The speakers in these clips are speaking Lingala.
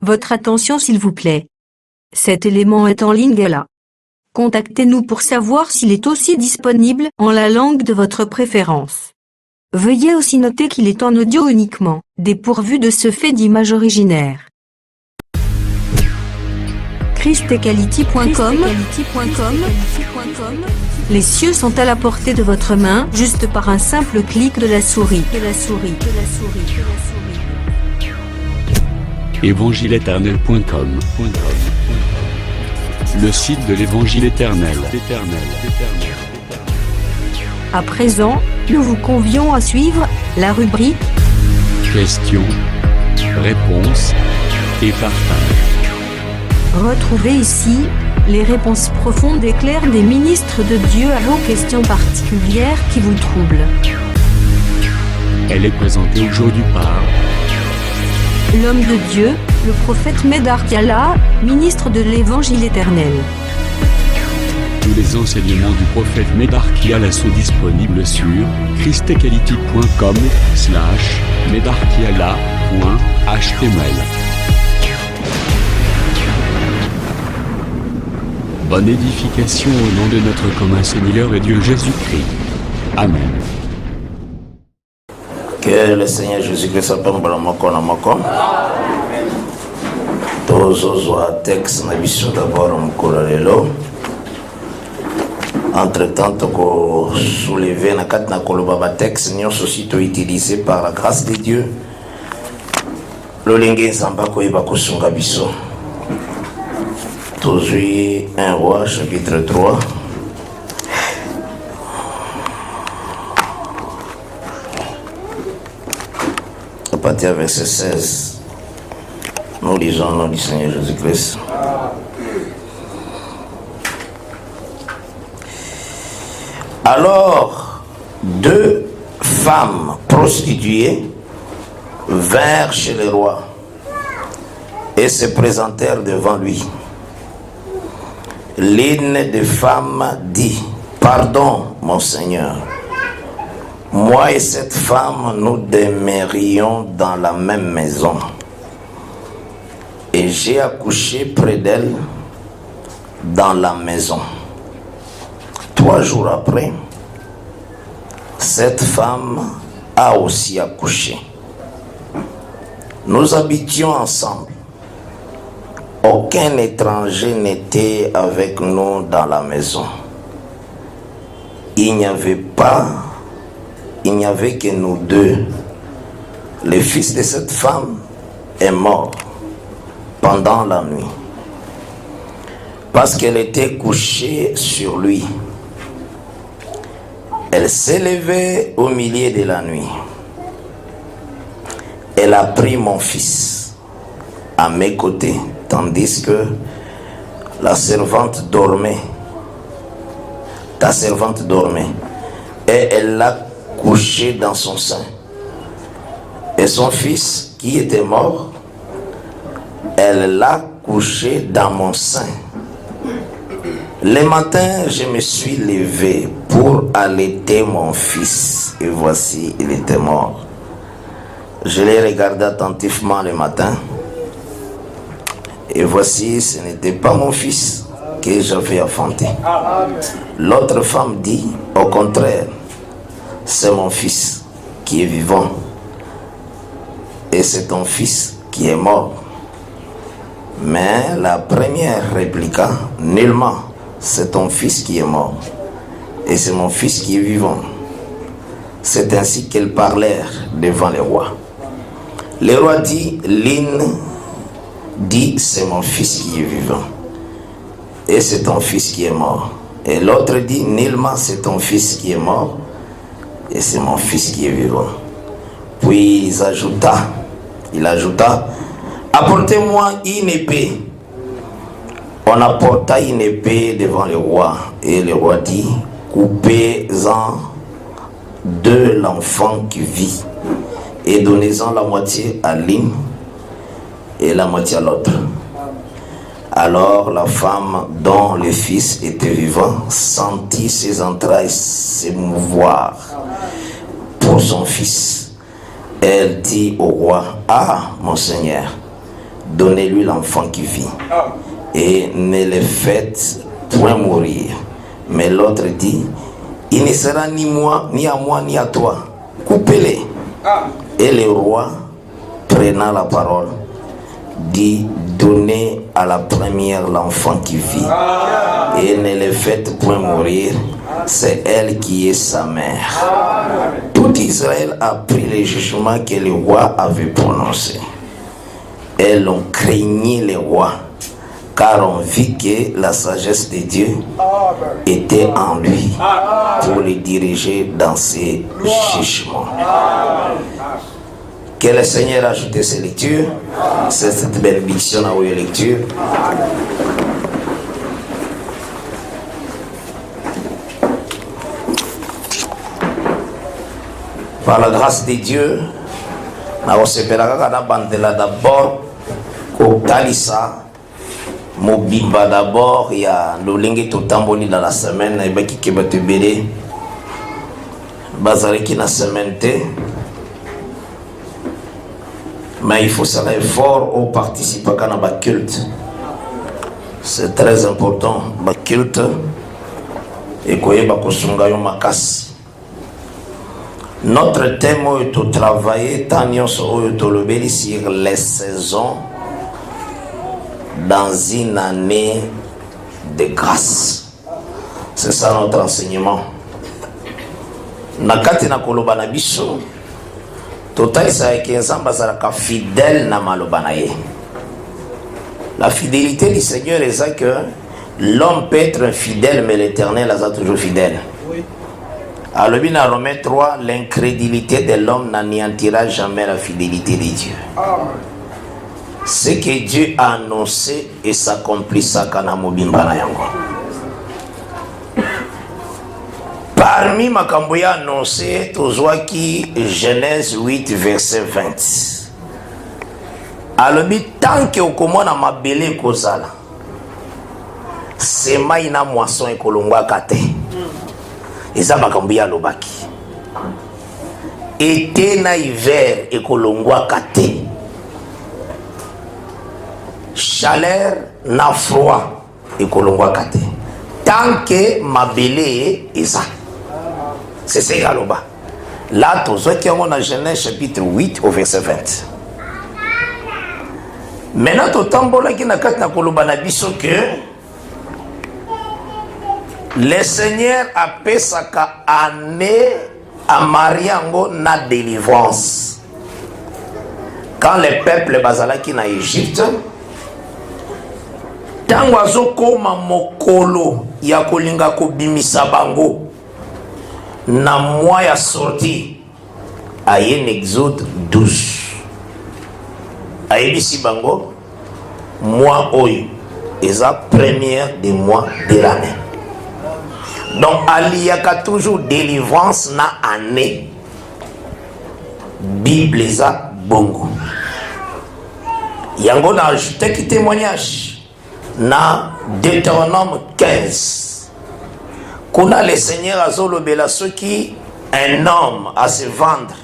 Votre attention s'il vous plaît. Cet élément est en ligne là. Contactez-nous pour savoir s'il est aussi disponible en la langue de votre préférence. Veuillez aussi noter qu'il est en audio uniquement, dépourvu de ce fait d'image originaire. christequality.com. Les cieux sont à la portée de votre main, juste par un simple clic de la souris. Évangileéternel.com, le site de l'Évangile éternel. À présent, nous vous convions à suivre la rubrique Questions, réponses et partage. Retrouvez ici les réponses profondes et claires des ministres de Dieu à vos questions particulières qui vous troublent. Elle est présentée aujourd'hui par L'homme de Dieu, le prophète Médard Kiala, ministre de l'Évangile éternel. tous les enseignements du prophète Médard Kiala sont disponibles sur christequality.com/médardkiala.html. Bonne édification au nom de notre commun Seigneur et Dieu Jésus-Christ. Amen. Que le Seigneur Jésus-Christ appelle moko na moko. Tozozwa texte na biso d'abord mokolo lelo. Entre-temps, toko soulever na kati na koloba ba texte nyonso sito utilisé par la grâce de Dieu. Lolenge nzamba koyeba kosunga biso. Tozwi 1 Roi chapitre 3. À partir du verset 16, nous lisons le nom du Seigneur Jésus-Christ. Alors, 2 femmes prostituées vinrent chez le roi et se présentèrent devant lui. L'une des femmes dit: Pardon, mon Seigneur, moi et cette femme, nous demeurions dans la même maison. Et j'ai accouché près d'elle dans la maison. 3 jours après, cette femme a aussi accouché. Nous habitions ensemble. Aucun étranger n'était avec nous dans la maison. Il n'y avait que nous deux. Le fils de cette femme est mort pendant la nuit parce qu'elle était couchée sur lui. Elle s'est levée au milieu de la nuit. Elle a pris mon fils à mes côtés, tandis que la servante dormait. Ta servante dormait. Et elle l'a couché dans son sein. Et son fils, qui était mort, elle l'a couché dans mon sein. Le matin, je me suis levé pour allaiter mon fils. Et voici, il était mort. Je l'ai regardé attentivement le matin. Et voici, ce n'était pas mon fils que j'avais enfanté. L'autre femme dit: au contraire, c'est mon fils qui est vivant. Et c'est ton fils qui est mort. Mais la première répliqua: nullement, c'est ton fils qui est mort. Et c'est mon fils qui est vivant. C'est ainsi qu'elles parlèrent devant le roi. Le roi dit: l'une dit: c'est mon fils qui est vivant. Et c'est ton fils qui est mort. Et l'autre dit: nullement, c'est ton fils qui est mort. Et c'est mon fils qui est vivant. Puis il ajouta: apportez-moi une épée. On apporta une épée devant le roi. Et le roi dit: coupez-en de l'enfant qui vit et donnez-en la moitié à l'une et la moitié à l'autre. Alors la femme dont le fils était vivant sentit ses entrailles s'émouvoir pour son fils. Elle dit au roi: ah, mon Seigneur, donnez-lui l'enfant qui vit. Et ne le faites point mourir. Mais l'autre dit, il ne sera ni moi, ni à moi, ni à toi. Coupez-les. Et le roi, prenant la parole, dit, donnez à la première l'enfant qui vit. Et ne le faites point mourir. C'est elle qui est sa mère. Tout Israël a pris les jugements que le roi avait prononcés. Et l'on craignit le roi, car on vit que la sagesse de Dieu était en lui pour le diriger dans ses jugements. Que le Seigneur ajoute ces lectures. C'est cette bénédiction à vos lectures. Par la grâce de Dieu, nous d'abord kotalisa mobimba d'abord il y a l'olingi totamboli dans la semaine et baki kebatebele bazareki na semaine mais il faut faire effort au participer à la culte. C'est très important la culte et koyeba kosunga yo makasi. Notre thème est de travailler sur les saisons dans une année de grâce. C'est ça notre enseignement. Nakati na koloba na biso total sa ekenzamba zalaka fidèle na maloba na ye. La fidélité du Seigneur est ça que l'homme peut être infidèle mais l'Éternel est toujours fidèle. Alors, dans Romains 3, l'incrédulité de l'homme n'anéantira jamais la fidélité de Dieu. Ce que Dieu a annoncé et s'accomplissa quand Mobimba yango. Parmi Makamboya annoncé, Tozwaki Genèse 8, verset 20. Alors, tant que okomona mabele kozala, sema ina moisson et kolongwa kate. Eza makambo ya lobaki été na hiver ekolongwaka te, chaleur na froid ekolongwaka te tant que mabele eza. C'est ce galoba là tozwaki yango na Genèse chapitre 8 au verset 20. Maintenant totambolaki na kati na koloba na biso que le Seigneur a fait sa année à Mariango na délivrance. Quand le peuple bazalaki na Égypte, tango azokoma mokolo ya kolinga kobimisa bango na mois ya sorti aye en Exode 12. Ayebisi bango mois oyo eza première des mois de l'année. Donc, il y a toujours délivrance na année. Bible za bongo. Yango na ajouté qui témoignage na Deutéronome 15. Kuna le Seigneur azolo bela ceux qui un homme à se vendre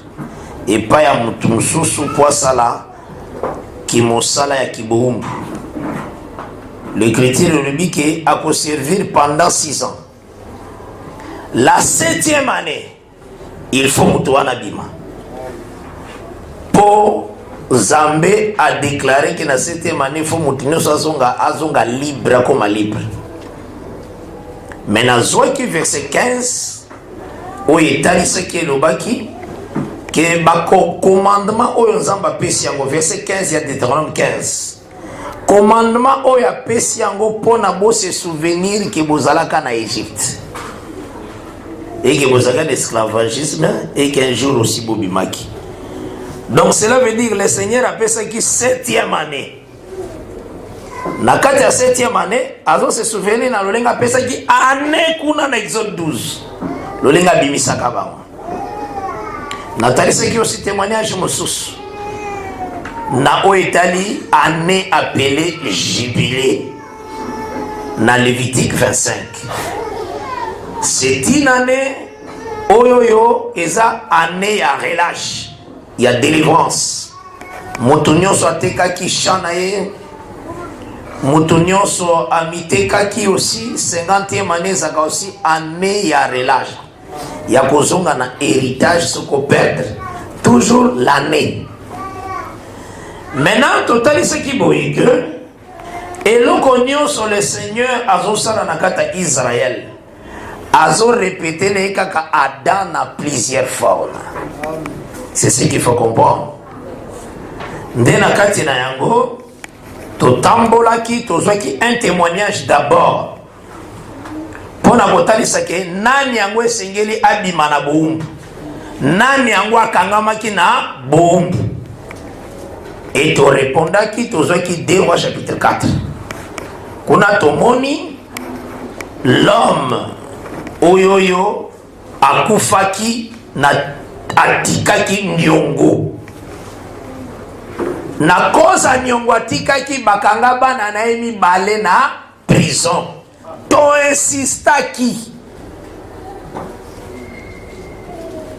et pas ya mutumsusu kwa sala ki mosala ya kiboumbu. L'écriture le dit que a ko servir pendant 6 ans. La 7e année, il faut Moutouana Bima. Pour Zambé a déclaré que la 7e année, il faut Moutouana Azonga libre comme libre. Mais dans le verset 15, où il est allé ce qui est le baki, que le commandement où il a pesi yango, verset 15, il y a Deutéronome 15. Commandement où il a pesi yango pour se souvenir que vous allez en Égypte. Et que vous avez l'esclavagisme et qu'un jour aussi Bobimaki. Donc cela veut dire que le Seigneur appelle ça qui 7e année. Nakati ya 7e année, azo se souvenir na lolenga appelle ça qui année kuna na Exode 12. Lolenga bimisaka bango. Natali ce qui aussi témoignage mosusu. Na oetali année appelée jubilé. Na Lévitique 25. C'est une année, oyoyo, eza année à relâche, il y a délivrance. moto nyonso atekaki champ na ye, moto nyonso amitekaki aussi 50e année ezaka aussi année ya relâche ya kozonga na héritage soko perdre toujours l'année. Maintenant totalisaki boye que eloko nyonso le Seigneur azosala na kata Israël azo répéter les kaka Adam na plusieurs formes. C'est ce qu'il faut comprendre. Ndena kati na yango totambolaki tozwaki un témoignage d'abord pona kotalisa ke nani yango esengeli abima na boumbu, nani yango akangamaki na boumbu, et to répondaki tozwaki 2 Rois chapitre 4 kuna tomoni l'homme oyoyo akufaki na atikaki nyongo na kosa nyongo atikaki bakanga bana na ye mibale na prison to insistaki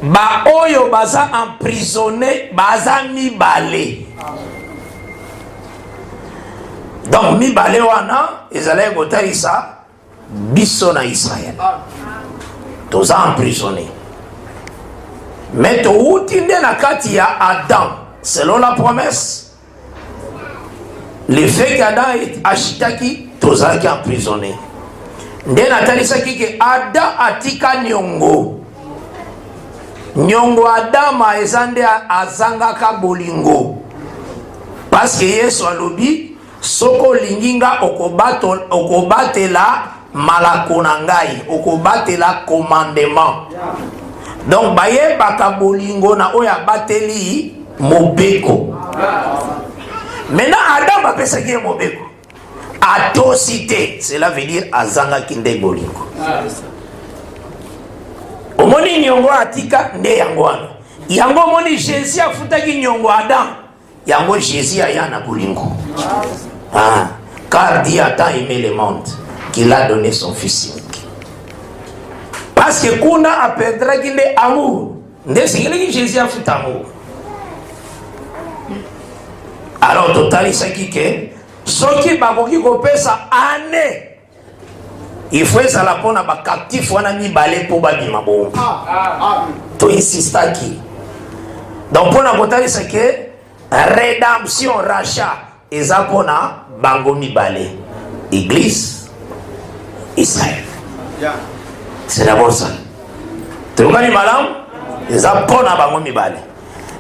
ba oyo baza emprisonné baza mibale. Donc mibale wana ezalaki kotalisa biso na Israël toza emprisonné, mais touti nde na kati ya Adam selon la promesse. Le fait qu'Adam achitaki tozalaki emprisonné nde natalisaki ke Adam atika nyongo, nyongo Adama eza nde azangaka bolingo, parce que Yesu alobi soko linginga okobatela malako na ngai, okobatela commandement. Donc bayebaka bolingo na oyo abateli mobeko. Maintenant Adam apesaki ye mobeko atosité, cela veut dire azanga kinde bolingo. Omoni nyongo atika nde yango wana, yango moni Jésus afutaki nyongo Adam, yango Jésus aya na bolingo. Car Dieu a tant aimé le monde qu'il a donné son fils unique. Parce que kuna apedraki nde amour, nde singeli Jésus a foutu amour. Alors totalisaki ke soki bakoki kopesa année, il faut ezala pona ba captif wana mibale po babima bongo. To insistaki. Donc pona kotalisa ke rédemption, rachat eza pona bango mibale, Église, Israël. C'est d'abord ça. Tokani malam eza pona bango mibale.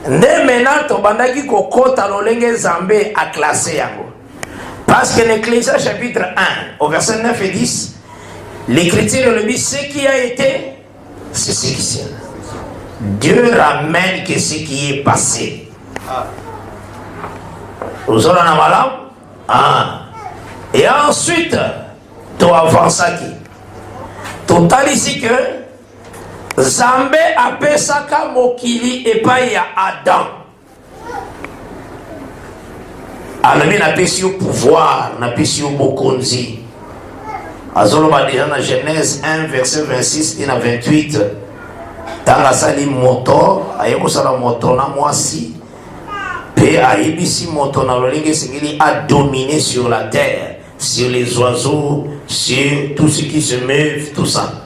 Nde maintenant tobandaki kokota lolenge Nzambe a classé yango. Parce que l'Ecclésiaste chapitre 1 au verset 9 et 10, l'Écriture le dit, ce qui a été, c'est ce qui sera. Dieu ramène que ce qui est passé. Vous en avez malam? Et ensuite, tu avances qui? Total ici que Nzambe apesaka mokili epai ya Adam. Alami napesi yo pouvoir, napesi yo bokonzi. Azoloba déjà na Genèse 1 verset 26 et na 28. Tanga sali moto, ayeko sala moto na mwasi. Pe aibisi moto na lolenge singili a dominé sur la terre, sur les oiseaux, sur tout ce qui se meut, tout ça.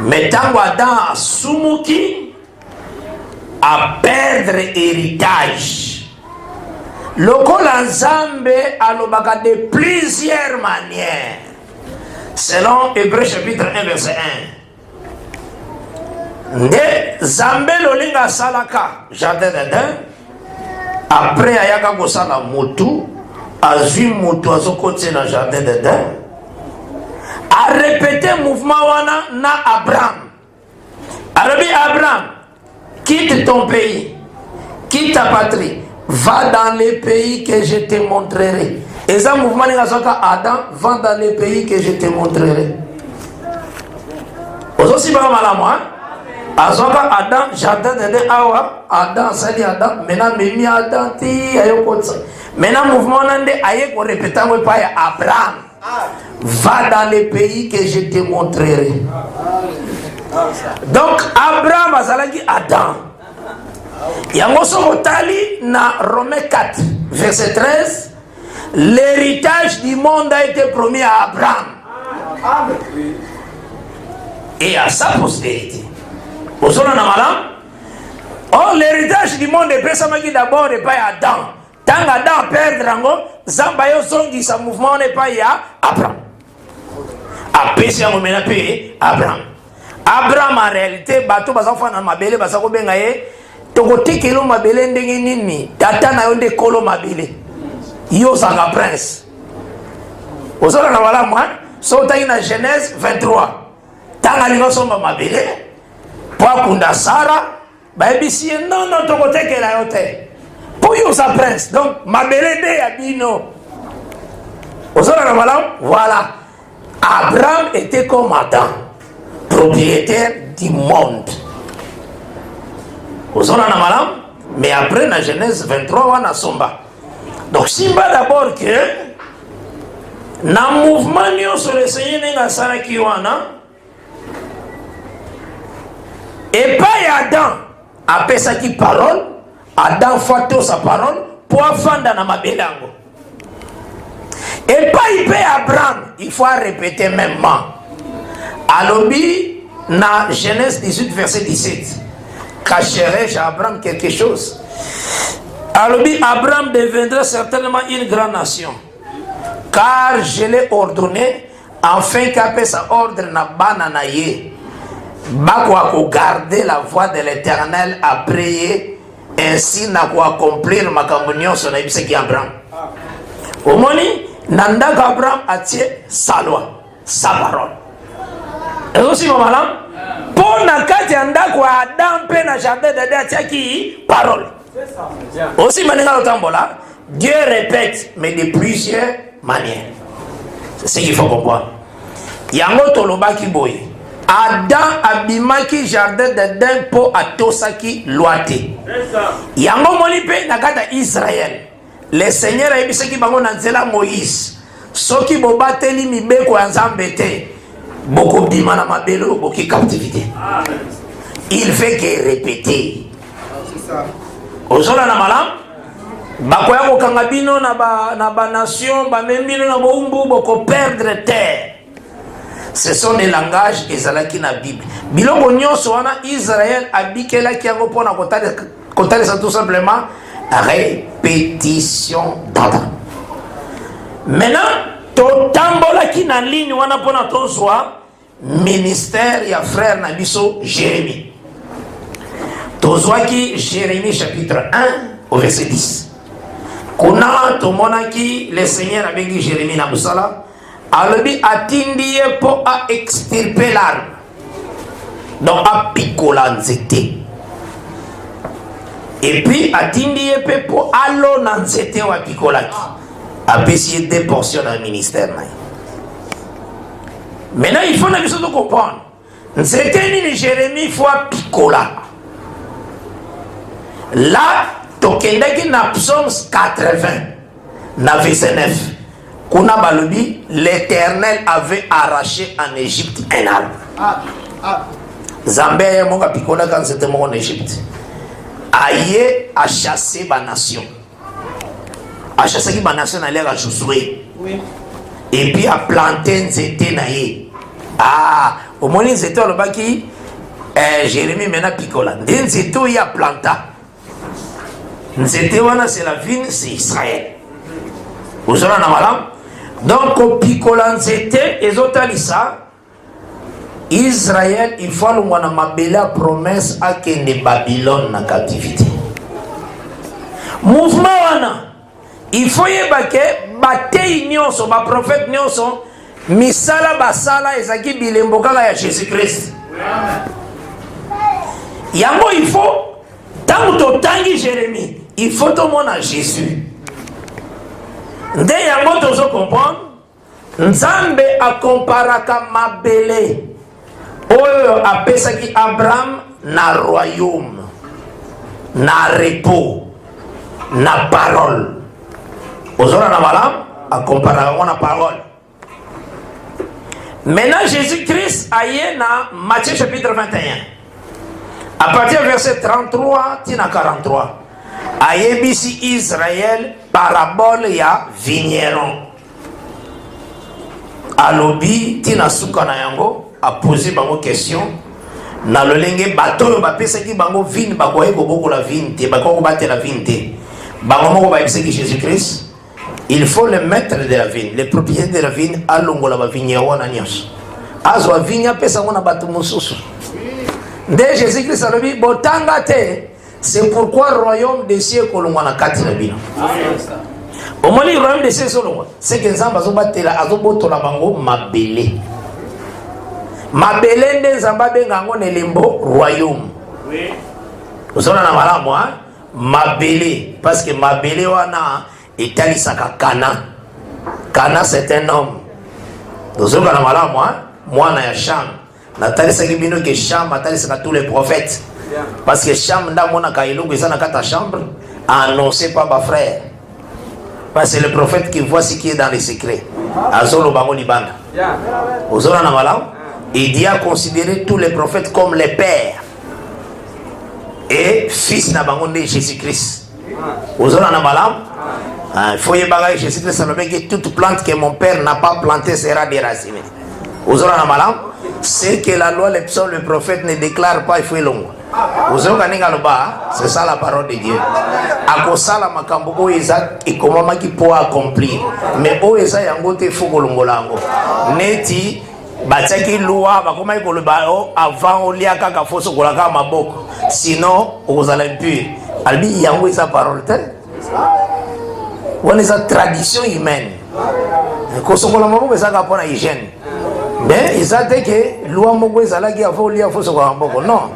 Mais tango Adam sumuki à perdre héritage. Lokola Nzambe alobaka de plusieurs manières. Selon Hébreux chapitre 1 verset 1. Nde Nzambe lolinga salaka jardin d'Eden. Après ayaka kosala motu, azui motu azokoti na jardin d'Eden. A répété mouvement wana na Abraham. Arabi Abraham, quitte ton pays, quitte ta patrie, va dans les pays que je te montrerai. Et ça mouvement ni azoka Adam, va dans les pays que je te montrerai. Aussi pas mal à moi. Azoka Adam, jardin d'Eden awa, Adam sali Adam, maintenant memi Adam ti ayokotsa. Maintenant mouvement nande aye ko répéter mo pa ya Abraham. Va dans les pays que je te montrerai. Donc Abraham azalaki Adam. Yango Sokotali na Romains 4, verset 13. L'héritage du monde a été promis à Abraham et à sa postérité. Or, l'héritage du monde est précisément d'abord et pas à Adam. Tant Adam perdre, Zambayo Zongi, sa mouvement n'est pas à Abraham. Abraham. Abraham en réalité, bateau basa fana mabele basa ko benga ye tokoti kilo mabele ndenge nini tata na yonde kolo mabele yo sanga prince osola na wala moi so ta ina Genèse 23 tanga lingo somba mabele pa kunda Sara ba ebisi non tokoteke la yote pour yo sa prince donc mabele de ya bino osola na wala voilà Abraham était comme Adam, propriétaire du monde. Vous en avez malade, mais après, dans Genèse 23, on a somba. Donc, si d'abord que, dans le mouvement, sur le Seigneur, il y a Saraki Wana, et pas Adam, après ça qui parole, Adam fait sa parole, pour faire dans ma bélango. Et pas il paye Abraham, il faut répéter même. Alobi, dans Genèse 18, verset 17, cacherai-je à Abraham quelque chose? Alobi, Abraham deviendra certainement une grande nation, car je l'ai ordonné, afin qu'après sa ordre n'a bananaye, bakwa ko garder la voie de l'Éternel à prier, ainsi n'a ko accomplir ma communion sur la vie qui Abraham. Au moni, Nanda Abraham a tiré sa loi, sa parole. Et aussi, maman, pour Nakati Anda quoi Adam pe na jardin de a tiré qui parole. Aussi, Maninga Lotambola, Dieu répète, mais de plusieurs manières. C'est ce qu'il faut comprendre. Yango Toloba ki boy. Adam abimaki jardin d'Eden po atosaki loite. Yango molipe nakata Israël. Le Seigneur a dit que Moïse, ceux qui ont battu les mibeko en Zambété, beaucoup de mana mabelo, beaucoup de captivité. Il fait que répéter. Ozola na malam, bakoya ko kangabino na ba nation, ba membino na boumbu boko perdre terre. Ce sont des langages ezalaki na Bible. Biloko nyonso wana Israël abikela ki yango pona kotale ça tout simplement. Répétition d'Adam. Maintenant, totambola qui na ligne wana pona tozwa ministère ya frère Nabiso Jérémie. Tozwa ki Jérémie chapitre 1 au verset 10. Kuna tomona ki le Seigneur a bengi Jérémie na musala alobi atindi ye po a extirper l'arbre. Donc a pikola nzete. Et puis, atindi epe pour allo nanzete wa pikolaki. Apesi 2 portions dans le ministère. Maintenant, il faut comprendre. Nzete ni Jérémie fois pikola. Là, tokendaki na psaume 80, na verset 9. Kuna balobi, l'Éternel avait arraché en Égypte un arbre. Zambé monga pikola quand c'était en Égypte. Aïe a chassé ma nation. A chassé ma nation à l'air à Josué. Et puis a planté un zété naïe. Ah, au moins un zété le baki, Jérémie mena picola. Un zété il a planté. Un zété c'est la ville, c'est Israël. Vous avez un malam. Donc au picola un zété, et autres ça. Israël, il faut la promesse à que Babylone na captivité. Mouvement wana, il faut y que bataille nyonso, ba prophète nyonso, misala basala ezaki bilemboka ya Jésus-Christ. Yango il faut tant to tangi Jérémie, il faut tout monde à Jésus. Nde yango tozo comprendre, Nzambe a comparaka mabele. Oyo apesaki Abraham na royaume, na repos, na parole. Ozona na malam a comparé na parole. Maintenant Jésus-Christ aye na Matthieu chapitre 21. À partir du verset 33, tina 43. Ayebisi Israël, parabole ya vigneron. Alobi, tina suka na yango, a posé bango question. Na lolenge bato ba pesa ki bango vin ba ko eko boko la vin te ba ko battre la vin te. Bango moko ba pesa ki Jésus-Christ. Il faut le maître de la vigne, le propriétaire de la vigne, à l'ongola va vigner wana nyos. Azwa vigna pesa ngona batu mususu. De Jésus-Christ a dit botanga te, c'est pourquoi le royaume des cieux kolongwa na kati na bino. Au moins le royaume des cieux solongwa, c'est que nzamba zo batela azo botola bango mabele. Mabele nde nzamba benga ngo nelembo royaume. Oui. Osona na malamu hein? Mabele parce que mabele wana etalisaka Kana. Kana c'est un homme. Osona na malamu hein? Mwana ya Cham. Natalisaki bino que Cham atalisaka tous les prophètes. Parce que Cham nda mona ka ilungu isa na kata chambre annoncé par ma frère. Parce que c'est le prophète qui voit ce qui est dans les secrets. Azolo bango libanda. Osona na malamu. Il dit à considérer tous les prophètes comme les pères et fils de Jésus-Christ. Vous avez un malam? Il faut y avoir Jésus-Christ, ça veut dire que toute plante que mon père n'a pas plantée sera déracinée. Vous avez un malam? C'est que la loi, les psaumes, le prophète ne déclare pas, il faut y long. Vous avez un c'est ça la parole de Dieu. À cause de la makambo, et comment qui peut accomplir. Mais au Eza, yangote faut que l'on neti. Bataki loi bakoma ikoloba avant olia kaka foso kolaka maboko sinon ozala impur albi yango esa parole te on esa tradition humaine kosokola maboko esa ka pona hygiène mais esa te que loi moko ezala ki avant olia foso kolaka maboko non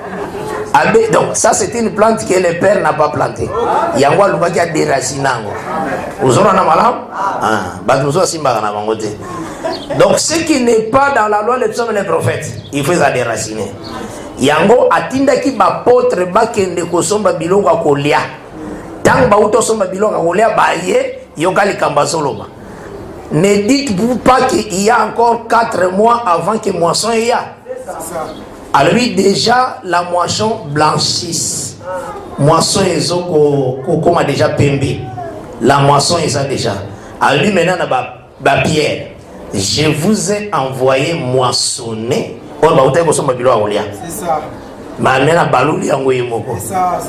albi donc ça c'était une plante que le père n'a pas plantée yango alukaki a déracinango ozona na malam bato zo simba na bango te. Donc ce qui n'est pas dans la loi, les psaumes et les prophètes, il faut ça déraciner. Yango atinda ki ba potre ba kende ko somba biloko akolia. Tant ba uto somba biloko akolia ba ye yokali kamba soloba. Ne dites-vous pas qu'il y a encore 4 mois avant que moisson y a. Alors lui déjà la moisson blanchisse. Moisson ezo ko comme déjà pembe. La moisson est ça déjà. Alors lui maintenant na ba pierre. Je vous ai envoyé moissonner. C'est ça.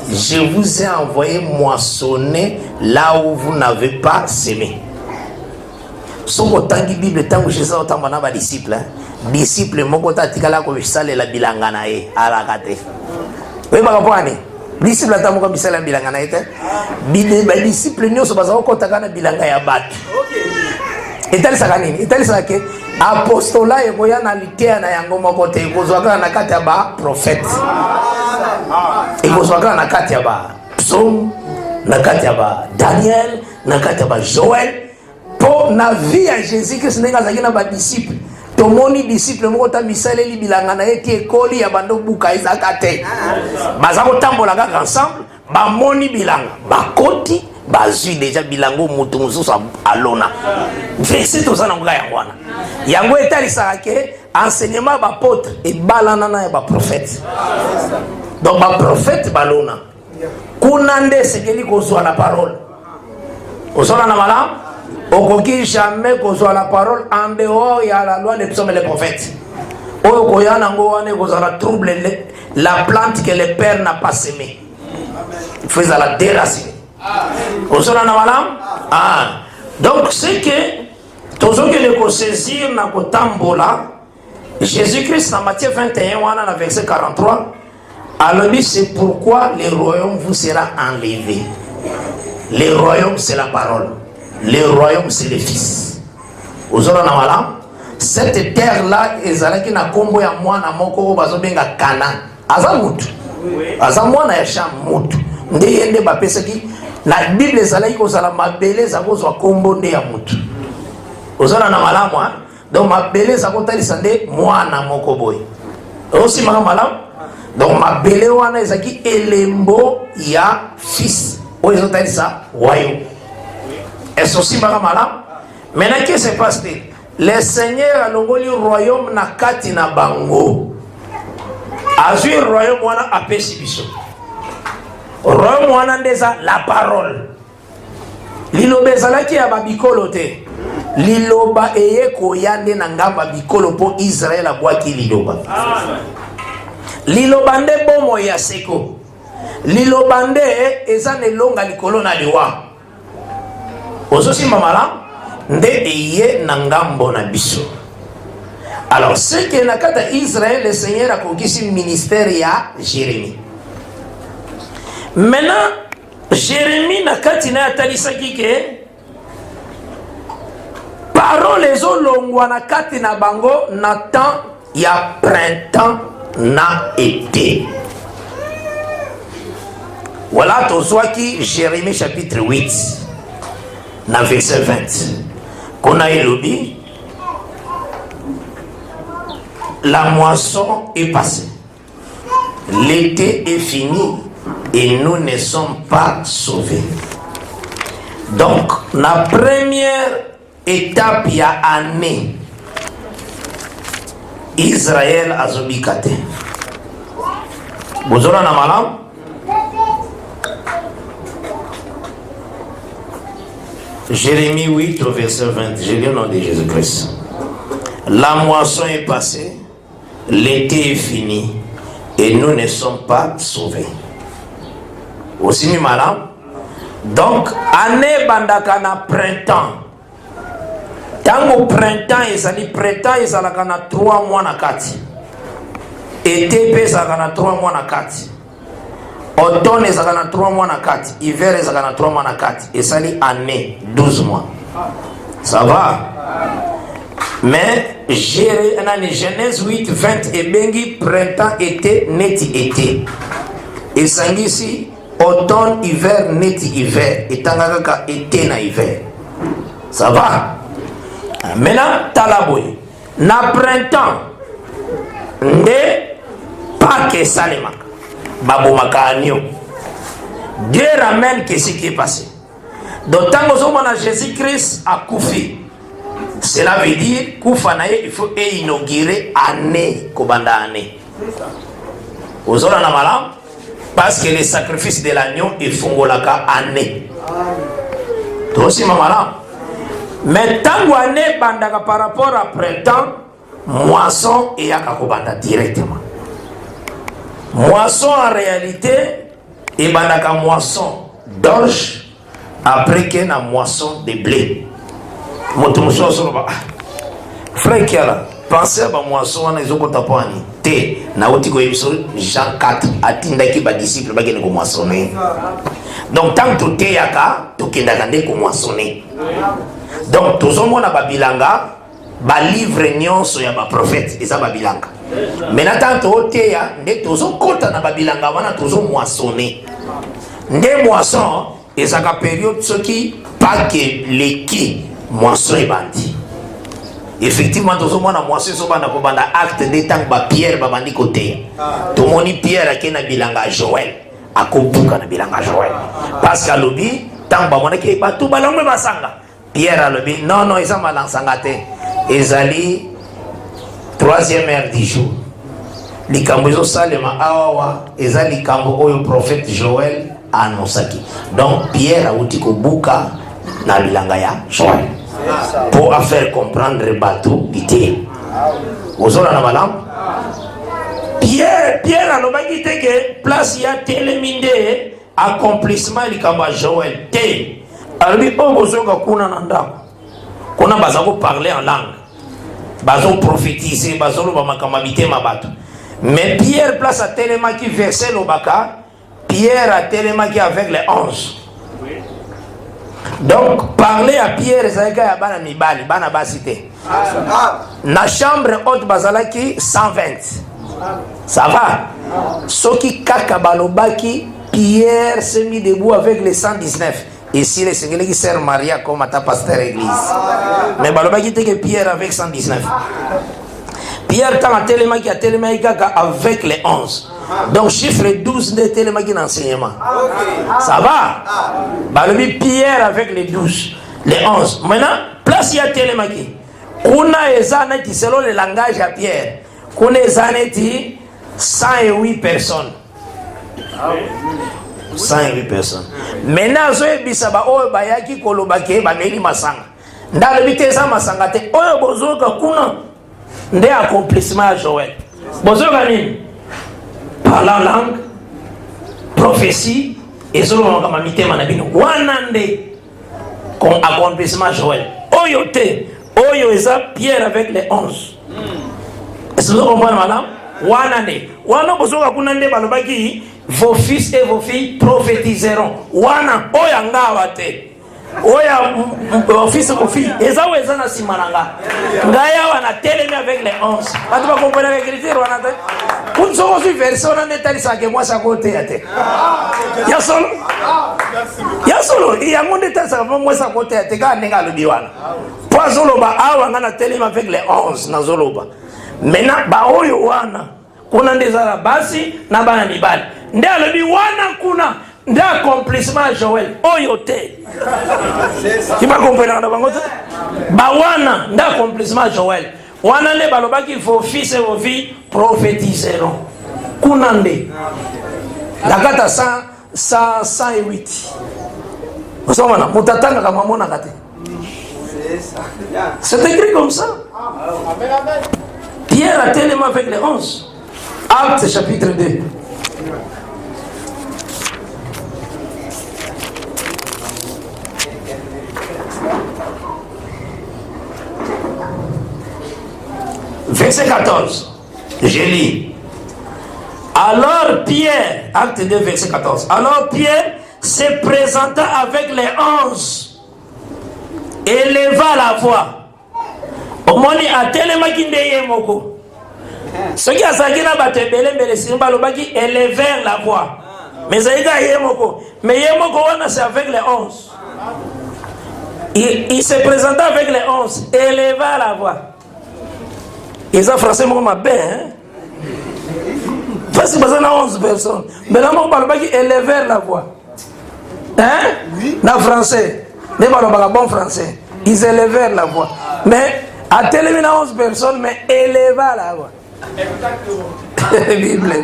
Je vous ai envoyé moissonner là où vous n'avez pas semé. Son autant de Bible, tant que je sais autant de disciples. Disciples, mon côté, tikala ko bisale la bilangana e ala kate. Oui, ma compagnie. Disciples, tant que bisale la bilangana e. Disciples, nous sommes au côté kana bilanga ya bat. Etalisaka nini? Etalisaka ke apostola ekoya na litea na yango moko te ekozwaka na kati ya ba prophète. Ekozwaka na kati ya ba Psaume, na kati ya ba Daniel, na kati ya ba Joël. Po na vie ya Jésus-Christ ndenge azalaki na ba disciple. Tomoni disciple moko ta misaleli bilanga na ye ti ekoli ya bando buka ezaka te. Baza kotambola kaka ensemble, ba moni bilanga, bakoti bazui déjà bilango mutu mususu alona verset tozana ngoka yangwana yango etalisaka ke enseignement ba apôtre et balana na ba prophète donc ba prophète balona kuna nde sekeli kozwa la parole osona na malam okoki jamais kozwa la parole en dehors ya la loi des psaumes et les prophètes oyo koyana ngo wane kozala trouble la plante que le père n'a pas semé il faut la déraciner. Donc c'est que tous ceux qui le saisir na kotambola Jésus-Christ dans Matthieu 21 wana na verset 43 alors dit c'est pourquoi le royaume vous sera enlevé. Le royaume c'est la parole. Le royaume c'est le fils. Ozona na wala cette terre là ezalaki na kombo ya mwana moko bazobenga Kana. Aza mutu. Aza mwana ya Cham mutu. Nde yende bapesaki la Bible ezalaki kozala mabele za kozwa kombo nde ya mutu. Ozona na malamu hein? Donc mabele za kotalisa nde mwana moko boy. Aussi malamu. Donc mabele wana ezaki elembo ya fils. Oyo ezotalisa royaume. Est-ce aussi malamu? Maintenant qu'est-ce qui se passe? Le Seigneur a longoli royaume na kati na bango. azui royaume wana apesi biso royaume wana ndeza la parole liloba ezalaki ya babikolo te liloba eye koya nde na ngamba bikolo mpo Israel abwaki liloba liloba nde bomo ya seko liloba nde eza nelonga likolo na liwa ozosimba malamu nde eye na ngambo na biso. Alors ce que na kata Israël le Seigneur a conquis ministère ya Jérémie. Maintenant Jérémie na kati na atalisaki ke parole ezolongwa na kati na bango na temps ya printemps na été. Voilà tozwaki Jérémie chapitre 8 na verset 20. Kona elobi la moisson est passée, l'été est fini et nous ne sommes pas sauvés. Donc, la première étape y a année, Israël a zobikate. Vous aurez un malam? Jérémie 8 au verset 20, je lis au nom de Jésus-Christ. La moisson est passée, l'été est fini et nous ne sommes pas sauvés. Aussi mi madame. Donc année bandaka na printemps. Tango printemps ezali printemps ezalaka na 3 mois na kati. Été ezalaka na 3 mois na kati. Automne ezalaka na 3 mois na kati. Hiver ezalaka na 3 mois na kati. Ezali année 12 mois. Ça va? Mais Genèse 8, 20 et bengi printemps, été, neti été. Et sangisi automne, hiver, neti hiver. Et tangaka été na hiver. Ça va? Maintenant, talaboy. Na printemps, ne pas que salema. Babomaka anio. Dieu ramène que ce qui est passé. Donc, tant que Jésus-Christ a koufi. Cela veut dire qu'Oufanaye, il faut inaugurer année, Kobanda année. Aux autres, parce que les sacrifices de l'agneau, ils font la année. Toi aussi, maman. Mais tant année, bandaka par rapport à printemps, moisson et yakakobanda directement. Moisson en réalité, et bandaka moisson d'orge, après qu'il y ait une moisson de blé. Frère Kiala, pensez à moisson na ezoko tapani te na otiko ebiso Jean 4 atindaki ba disciple ba kene ko moissonner. Donc tant que te yaka to kendaka nde ko moissonner. Donc tozomona ba bilanga ba livre nyonso ya ba prophète eza ba bilanga. Mais na tant te ya nde tozokota na ba bilanga wana tozo moissonner. Nde moisson ezaka période soki pas que leki moisson et bandi. Effectivement, tout le monde a moisson so banda ko banda acte de temps ba Pierre ba bandi côté. Tout moni Pierre akena bilanga Joël, akobuka na bilanga Joël. Parce que lobi tant ba mona ke ba tout balongwe basanga. Pierre lobi non isa malansanga te. Ezali troisième heure du jour. Likambo zo salema awa ezali kambo oyo prophète Joël anonsaki. Donc Pierre a uti ko buka na bilanga ya Joël. Pour faire comprendre le bateau d'ité. Vous avez la Pierre a l'obagi que place y a téléminde accomplissement il kamba Joël té. Alors il faut que kuna nanda. Kuna bazako parler en langue. Bazako prophétiser, bazako bamakamabité mabato. Mais Pierre place à télémaki verset l'obaka. Pierre a télémaki avec les 11. Donc, parler à Pierre, c'est que bana mibali, bana basité. Na chambre haute bazalaki 120. Ça va? Soki kaka balobaki, Pierre s'est mis debout avec les 119. Ici, les Seigneurs qui sert Maria comme à ta pasteur église. Mais balobaki était que Pierre avec 119. Pierre tant tellement qui a tellement avec les 11. Donc chiffre 12 de tellement qui d'enseignement. Ça va? Balobi Pierre avec les 12, les 11. Maintenant, place il y a tellement qui. Kuna ezaneti selon le langage à Pierre. Kuna ezaneti 108 personnes. 108 personnes. Maintenant, zoyebisa ba oyo bayaki kolobaki bameli masanga. Ndalobi te eza masanga te. Oyo bozoka kuna nde accomplissement ya Joël. Bozoka nini? Par la langue, prophétie, ezolobaka mamitema na bino. Wana nde accomplissement Joël. Oyo te, oyo eza Pierre avec les 11. Est-ce que vous comprenez madame? Wana nde. Wana bozoka kuna nde balobaki vos fils et vos filles prophétiseront. Wana oya ngawa te. Oya vos fils et vos filles. Eza ou eza na simananga. Ngaya wana telemi avec les 11. Atu ba comprendre l'écriture wana te. Kun soko su version na netali sa ke moi sa côté ya te. Ya solo. Ya solo. Ya ngonde ta sa moi sa côté ya te ka nenga lobi wana. Po zoloba awa ngana telemi avec les 11 na zoloba. Maintenant ba oyo wana kuna ndezala basi na bana mibali. Nde alobi wana kuna nde accomplissement Joël oyo te. Qui m'a compris na bango te? Ba wana nde accomplissement Joël. Wana nde balobaki vos fils et vos filles prophétiseront. Kuna nde. Dakata 108. Osomana mutatanga kama mona kate. C'est écrit comme ça. Pierre a tellement avec les 11. Actes chapitre 2. Verset 14. Je lis. Alors Pierre, acte 2, verset 14. Alors Pierre se présenta avec les 11 et leva la voix. Au moins, à tellement qu'il n'y moko. Ce qui a sagi na batebele mbele simba lobaki élevèrent la voix. Mais ça y a yemoko. Mais yemoko wana c'est avec les 11. Il se présenta avec les 11, éleva la voix. Ils ont français mon ma bien. Parce que ça na 11 personnes. Mais là mon balobaki élevèrent la voix. Hein? Na français. Les balobaka bon français. Ils élevèrent la voix. Mais à télé 11 personnes mais éleva la voix. Bible.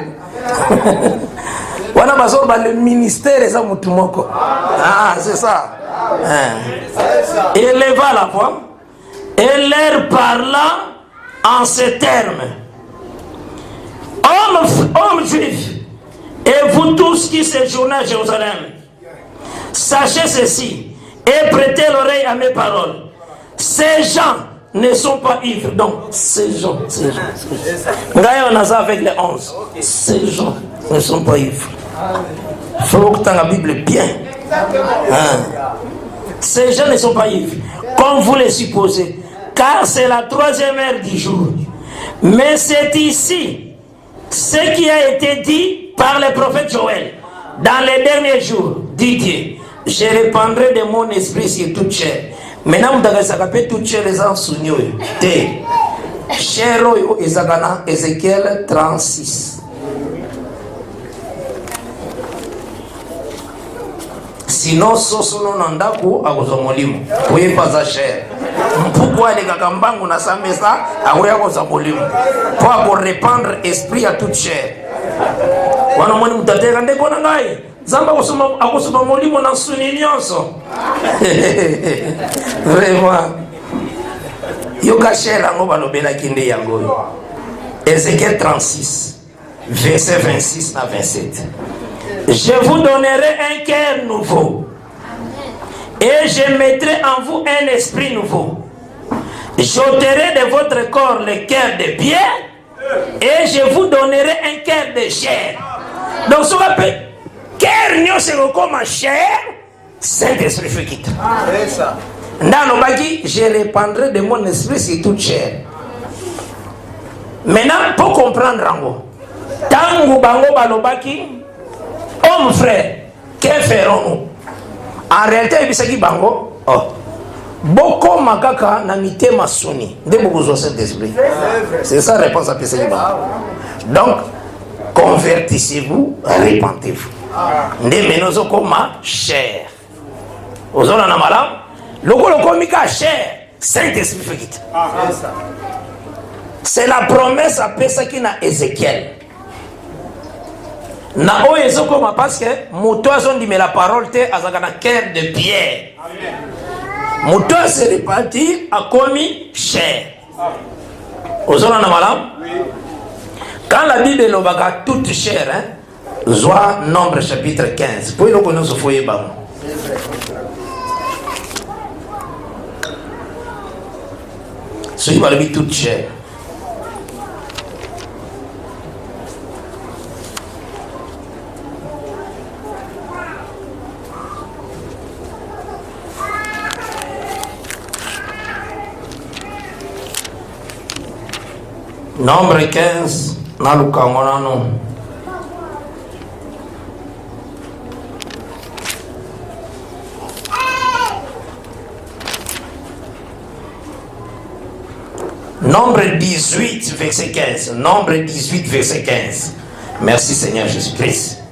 Wana bazo ba le ministère eza mutu moko. Ah, c'est ça. Éleva la voix et leur parla en ces termes. Hommes juifs, et vous tous qui séjournez à Jérusalem, sachez ceci et prêtez l'oreille à mes paroles. Ces gens ne sont pas ivres. Donc, ces gens. On a ça avec les 11. Ces gens ne sont pas ivres. Il faut que tu aies la Bible bien. Ces gens ne sont pas ivres, comme vous les supposez, car c'est la 3e heure du jour. Mais c'est ici ce qui a été dit par le prophète Joël. Dans les derniers jours, dit Dieu, je répandrai de mon esprit sur toute chair. Maintenant, vous avez sapé toute chair les gens sougnés. Chair Ezagana, Ézéchiel 36. Sinon, sosono nandako akozomolimo. Oui, pas à chair. Pourquoi les gagambangu na samesa akoya kozomolimo? Pour répandre esprit à toute chair. Wana mwani mutateka ndeko na ngai. Zamba akosoma molimo na suni nyonso. Vraiment. Yoka chair ango balobela kinde yango. Ézéchiel 36, verset 26 à 27. Je vous donnerai un cœur nouveau et je mettrai en vous un esprit nouveau. J'ôterai de votre corps le cœur de pierre et je vous donnerai un cœur de chair. Donc, ce qu'on appelle cœur, c'est comme chair, Saint-Esprit fait quitter. Dans le bagi, je répandrai de mon esprit sur toute chair. Maintenant, pour comprendre, Tango Bango Balobaki, homme frère, que ferons-nous? En réalité, il bango. Oh. Boko makaka na mitema soni. De beaucoup Saint-Esprit. C'est ça la réponse à Pisaki bango. Donc, convertissez-vous, répentez-vous. Nde menozo koma chair. Ozona na malam. Loko komika chair. Saint-Esprit fait quitte. C'est la promesse à Pesaki na Ézéchiel. Na oyo ezokoma parce que moto azondima la parole te azaka na cœur de pierre. Moto se répartit a commis chair. Ozona na malam? Quand la Bible lobaka toute chair, hein, Zoa Nombre chapitre 15. Pour le connaître, il faut y aller. Ce qui va le dire toute chair. Nombre 15, na lukangona no. Nombre 18, verset 15. Nombre 18, verset 15. Merci Seigneur Jésus-Christ.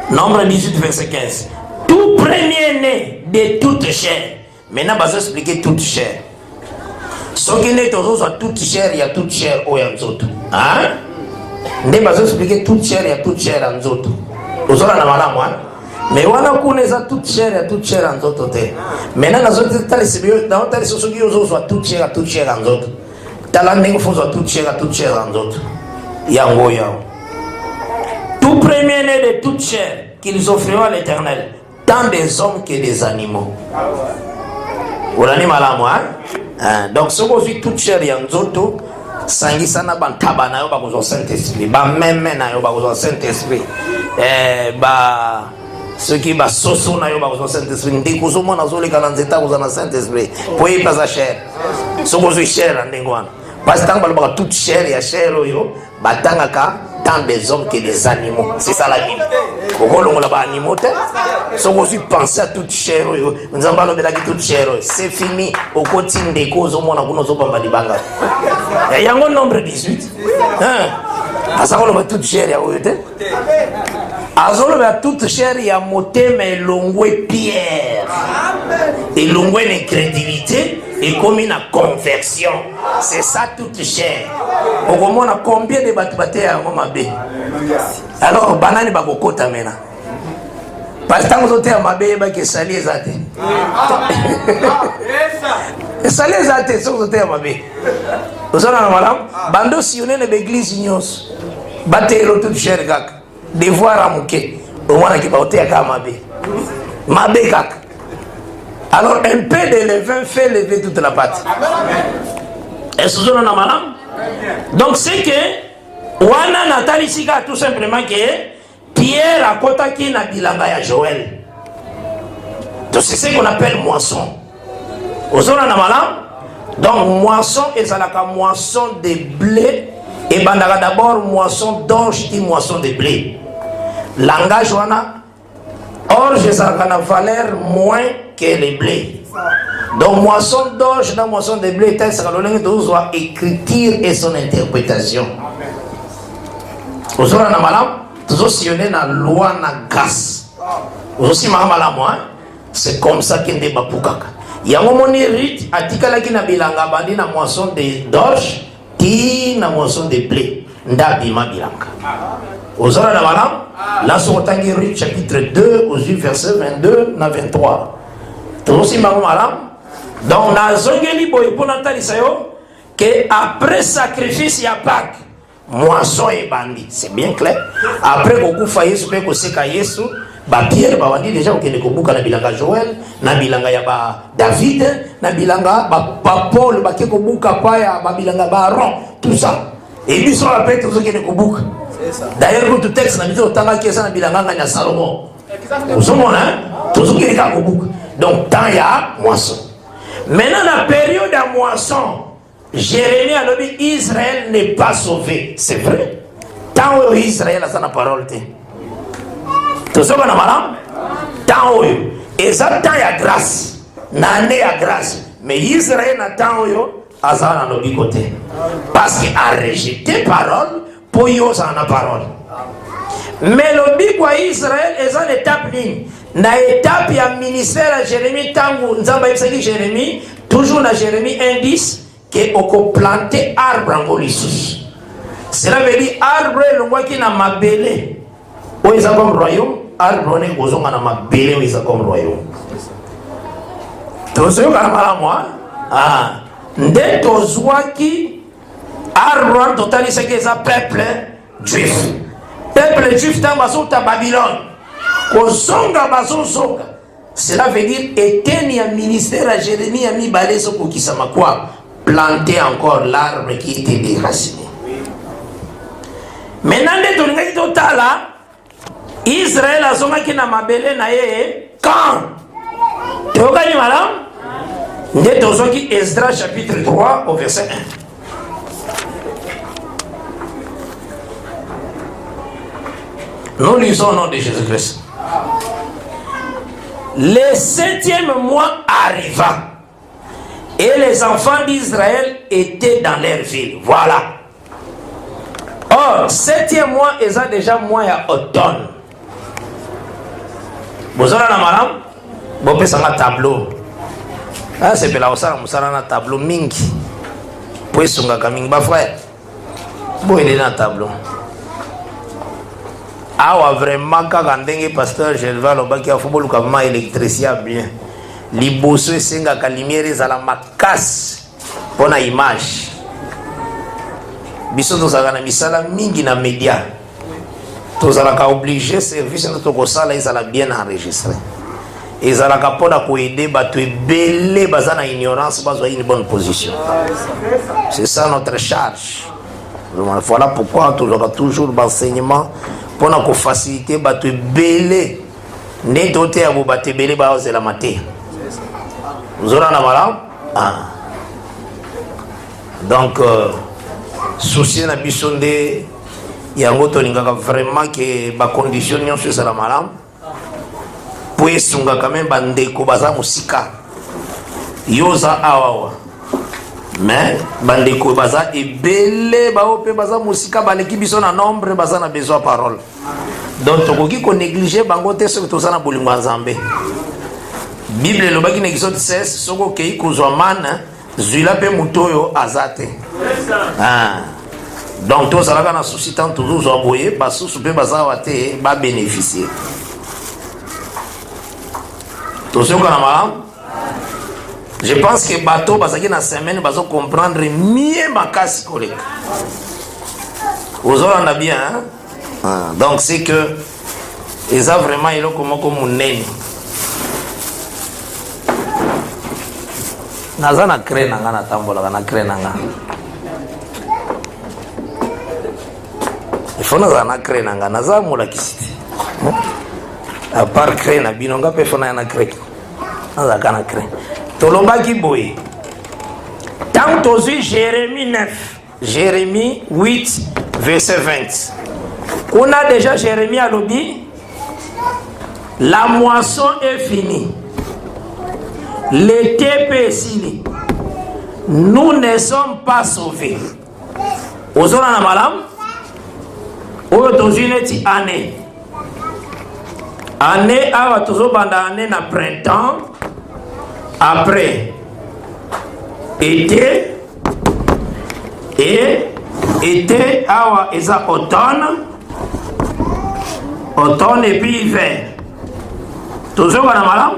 Nombre 18, verset 15. Tout premier-né de toute chair. Maintenant, je vais expliquer toute chair. Ce qui est toute chair, il y a toute chair au Yanzoto. Hein? Je vais expliquer toute chair, il y a toute chair en Zoto. Vous savez, mais on a connu ça toute chair, il y a toute chair en Zoto. Maintenant, dans les sociétés, on a toute chair en Zoto. Talanding faut toute chair en Zoto. Yango yao. Tout premier-né de toute chair qu'ils offriront à l'Éternel, tant des hommes que des animaux. Vous l'avez mal à moi, hein? Donc, ce qu'on dit toute chair en Zoto, sangisana ban tabana yo ba ko Saint-Esprit, ba meme na yo ba ko Saint-Esprit, ba ce qui ba soso na yo ba ko Saint-Esprit, ndiko zo mona zo le kana nzeta ko na Saint-Esprit, pour y passer chair. Ce qu'on dit chair en ndengwana. Parce que tant que toute chair ya chair yo, ba tanga ka tant des hommes que des animaux. C'est ça la Bible. Pourquoi la animaux? Si on pense à toute chair, nous avons parlé de toute chair. C'est fini. Au quotidien des causes, on a dit banga. Il y a un nombre 18. Parce qu'on a toute chair. À toute chair, il y a moté, mais l'ongoué pierre. Et l'ongoué l'incrédulité. Et comme une conversion, c'est ça toute chair. Au moins, on a combien de bâtiments à Mabé? Alors, banane bakokota mena. Parce que vous êtes à Mabé, vous êtes salé zate. Salé zate, vous êtes à Mabé. Vous êtes à madame, bando si on est dans l'église ignos, battez le toute chair gak, devoir à mouké, au moins qui va ôter à Mabé. Mabé gak. Alors, un peu de levain fait lever toute la pâte. Est-ce que vous avez madame? Donc, c'est que, wana natali sika tout simplement que Pierre a kota qui na bilanga ya Joël. Donc, c'est ce qu'on appelle moisson. Vous avez madame? Donc, moisson, et ça la moisson de blé, et bandara d'abord moisson d'orge et moisson de blé. Langage wana, orge, ça a valeur moins que les blés. Donc, moisson d'orge dans moisson de blé, ça a écriture et son interprétation. Vous avez un malam, vous avez une loi na grâce. Vous aussi malam, c'est comme ça qu'il y a des bapukaka. Il y a un moment rite, à tikala qui n'a bilanga bandi na moisson d'orge, qui na moisson de blé. Ndabima bilanga. Vous avez un malam, là sur le rite chapitre 2, aux versets 22 à 23. Tout aussi malam. Donc, na zongeli boy pour natali sayo que après sacrifice ya Pâques, moisson et bandit, c'est bien clair. Après beaucoup failli se que c'est Yesu, ba Pierre ba wandi déjà okende ko buka na bilanga Joël, na bilanga ya ba David, na bilanga ba Paul ba ke ko buka pa ya ba bilanga ba Aaron, tout ça. Et lui sur la paix tout ce qui est ko buka. D'ailleurs pour tout texte na biso tanga ki ça na bilanga na Salomon. Vous savez tout ce qui est ko buka. Donc tant ya moisson. Maintenant, la période à moisson, Jérémie a dit Israël n'est pas sauvé. C'est vrai. Tant que Israël a sa parole. Tout ça, madame, tant que et ça, tant y a grâce. N'année à grâce. Mais Israël n'a tant que à ça, dans le côté. Parce qu'il a rejeté parole pour y avoir la parole. Mais le but quoi Israël est en étape ligne. Na étape ya ministère à Jérémie tangu nzamba yebisaki Jérémie toujours na Jérémie indice que oko planter arbre en lisusu. Cela veut dire arbre longwaki na mabele. O isa comme royaume, arbre ne kozonga na mabele o isa comme royaume. Tozo kana mala moi. Ah, nde tozwaki arbre total c'est que ça peuple juif. Peuple juif dans basota Babylone. Kozonga bazonga. Cela veut dire éteindre un ministère à Jérémie a mis balé sur pour qui ça m'a quoi planter encore l'arbre qui était déraciné. Maintenant, les total Israël a zonga qui n'a mabelé na ye quand tu regardes madame n'est tozoki Esdras chapitre 3 au verset 1. Nous lisons au nom de Jésus-Christ. Le 7e mois arriva et les enfants d'Israël étaient dans leur ville. Voilà. Or, 7e mois, ils ont déjà mois à automne. Vous avez la madame? Vous pouvez faire un tableau. C'est pour la osara, vous avez un tableau mingi. Vous pouvez faire un tableau mingi, frère. Vous pouvez faire un tableau. Ah vraiment quand ndenge pasteur Gervais lobaki ya football kama électricien bien liboso esenga ka lumière ezala makasi pona image biso tozala na misala mingi na média tozala ka obligé service na tokosala ezala bien enregistré ezala ka pona ko aider bato ebele baza na ignorance bazwa une bonne position. C'est ça notre charge. Voilà pourquoi on aura toujours l'enseignement pour nous faciliter bato belé ne doté à vous bato belé ba la maté. Vous aurez la malade. Donc souci na bisonde yango to ninga vraiment que ba condition nyon sur la malade. Pour esunga quand même bandeko baza musika. Yoza awawa. Mais bandeko baza ebele baope baza musika baleki biso na nombre baza na besoin parole. Donc tokoki ko négliger bango te ce que toza na bolingo nzambe. Bible lobaki na Exode 16 soko kei kozwa mana zuila pe mutoyo azate. Donc toza la na souci tant toujours envoyer basusu pe baza wate ba bénéficier. Tozo kana ma. Je pense que bateau basaki na semaine bazo comprendre mieux ma casse collègue. Vous en avez bien hein? Donc c'est que ils ont vraiment ils ont comme un nez. Nazana crée nanga na tambola na crée nanga. Il faut nazana crée nanga naza mola kisiti. À part crée na binonga pe fona na crée. Naza kana crée. Tolobaki boy. Tant tozi Jérémie 9, Jérémie 8, verset 20. On a déjà Jérémie à l'objet. La moisson est finie. L'été peut s'y. Nous ne sommes pas sauvés. Ozona na malam. Otozi neti année. Année awa tozo banda année na printemps. Après été et été awa eza automne et puis hiver. Toujours na malam.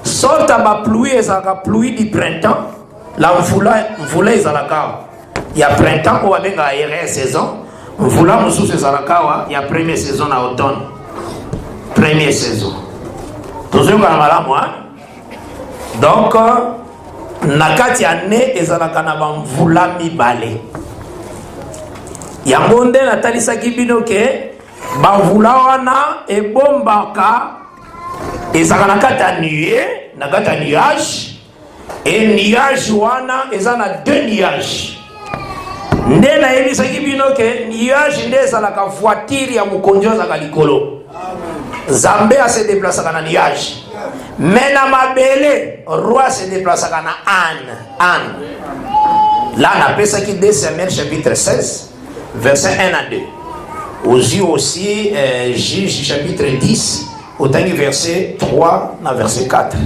Sorta ba pluie ezaka pluie du printemps. La mvula ezalaka ya printemps ou abenga arrière saison. Mvula mususu ezalaka ya première saison na automne. Première saison. Toujours na malamu hein. Donc nakati ane ezalaka na bamvula mibale. Yango nde natalisaki bino ke bamvula wana ebombaka ezalaka na kati ya nuée, na kati ya nuage, et nuage wana eza na deux nuages. Nde nayebisaki bino ke nuage nde ezalaka voiture ya mokonzi azalaka likolo. Zambé a se déplacé dans le nuage. Mais dans ma belle, roi se déplace dans âne. Là, on appelle ça qui 2 Samuel chapitre 16, verset 1 à 2. Aux yeux aussi, Juge chapitre 10, autant que verset 3 à verset 4.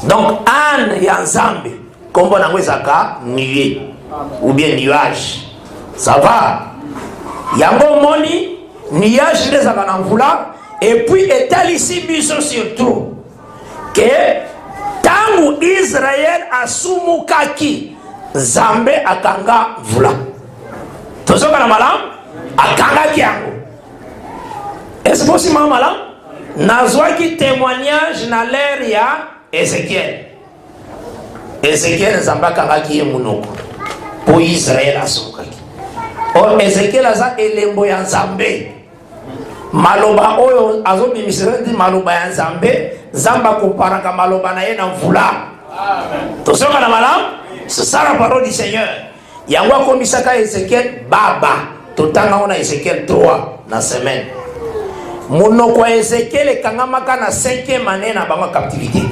Donc, âne et ensemble, comme on a dit, nuée. ou bien nuage. Ça va. Yango moni, nuage les akanamvula, et puis étal ici biso surtout que tangu Israël asumukaki Zambe akanga vula. Tozoka na malam akanga kiango. Est-ce possible malam? Nazwaki témoignage na l'ère ya Ézéchiel. Ézéchiel Zamba kanga ki munoko pour Israël asumukaki. Or Ézéchiel aza elembo ya Nzambe. Maloba oyo azobimisira di maloba ya Nzambe, Zamba komparaka maloba na ye na mvula. Tozoka na malam? C'est ça la parole du Seigneur. Yango akomisaka Ézéchiel baba. Totanga ona Ézéchiel 3 na semaine. Monoko Ézéchiel ekangamaka na 5e année na bango captivité.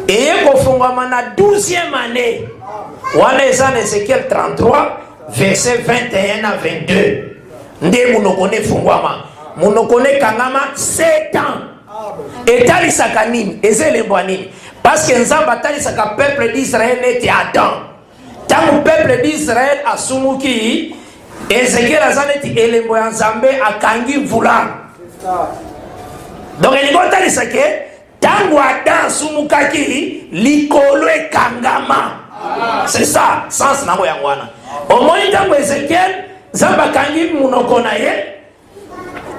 Et kofungwama na 12e année. Wana eza na Ézéchiel 33 verset 21 à 22. Nde monoko ne fungwama. Monoko ne kangama 7 ans. Etali sakanini, ezelembo nini? Parce que Nzamba atalisaka peuple d'Israël n'était Adam. Tant le peuple d'Israël a sumuki, Ézéchiel azaneti elembo ya Nzambe akangi mvula. Donc il est que tangu Adam sumukaki likolo ekangama. C'est ça, sens nango yango wana. Au moins tangu Ézéchiel Nzamba kangi munoko na ye.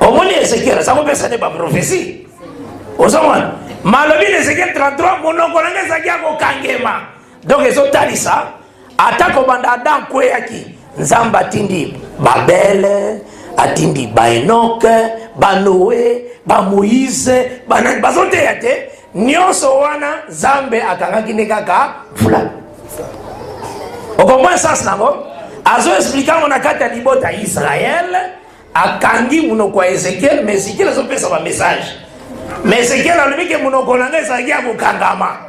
Au moins Ézéchiel ça peut passer pas prophétie. Osamwana malobi Ézéchiel 33 monoko nanga zakia ko kangema. Donc ezo talisa atako banda Adam kweyaki Nzamba tindi Babel, atindi ba Enoch, ba Noé, ba Moïse, ba bazote yate nyonso wana Zambe akangaki nekaka vula. On comprend ça nango? Azo expliquer mon akata libota Israël akangi munoko Ézéchiel, mais Ézéchiel azo pesa ba message. Mais Ézéchiel a lui que monoko nanga zakia ko kangama.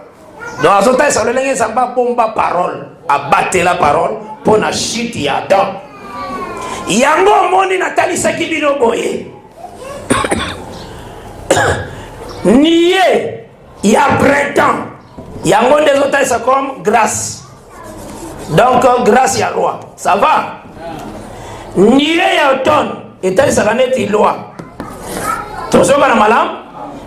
Donc azota ça le lenge Zamba bomba parole, abattre la parole pour na chute ya Adam. Yango moni natali saki bino boye. Nié ya printemps. Yango des autres ça comme grâce. Donc grâce ya loi. Ça va? Nié ya automne et tali ça kaneti loi. Tozoka na malam.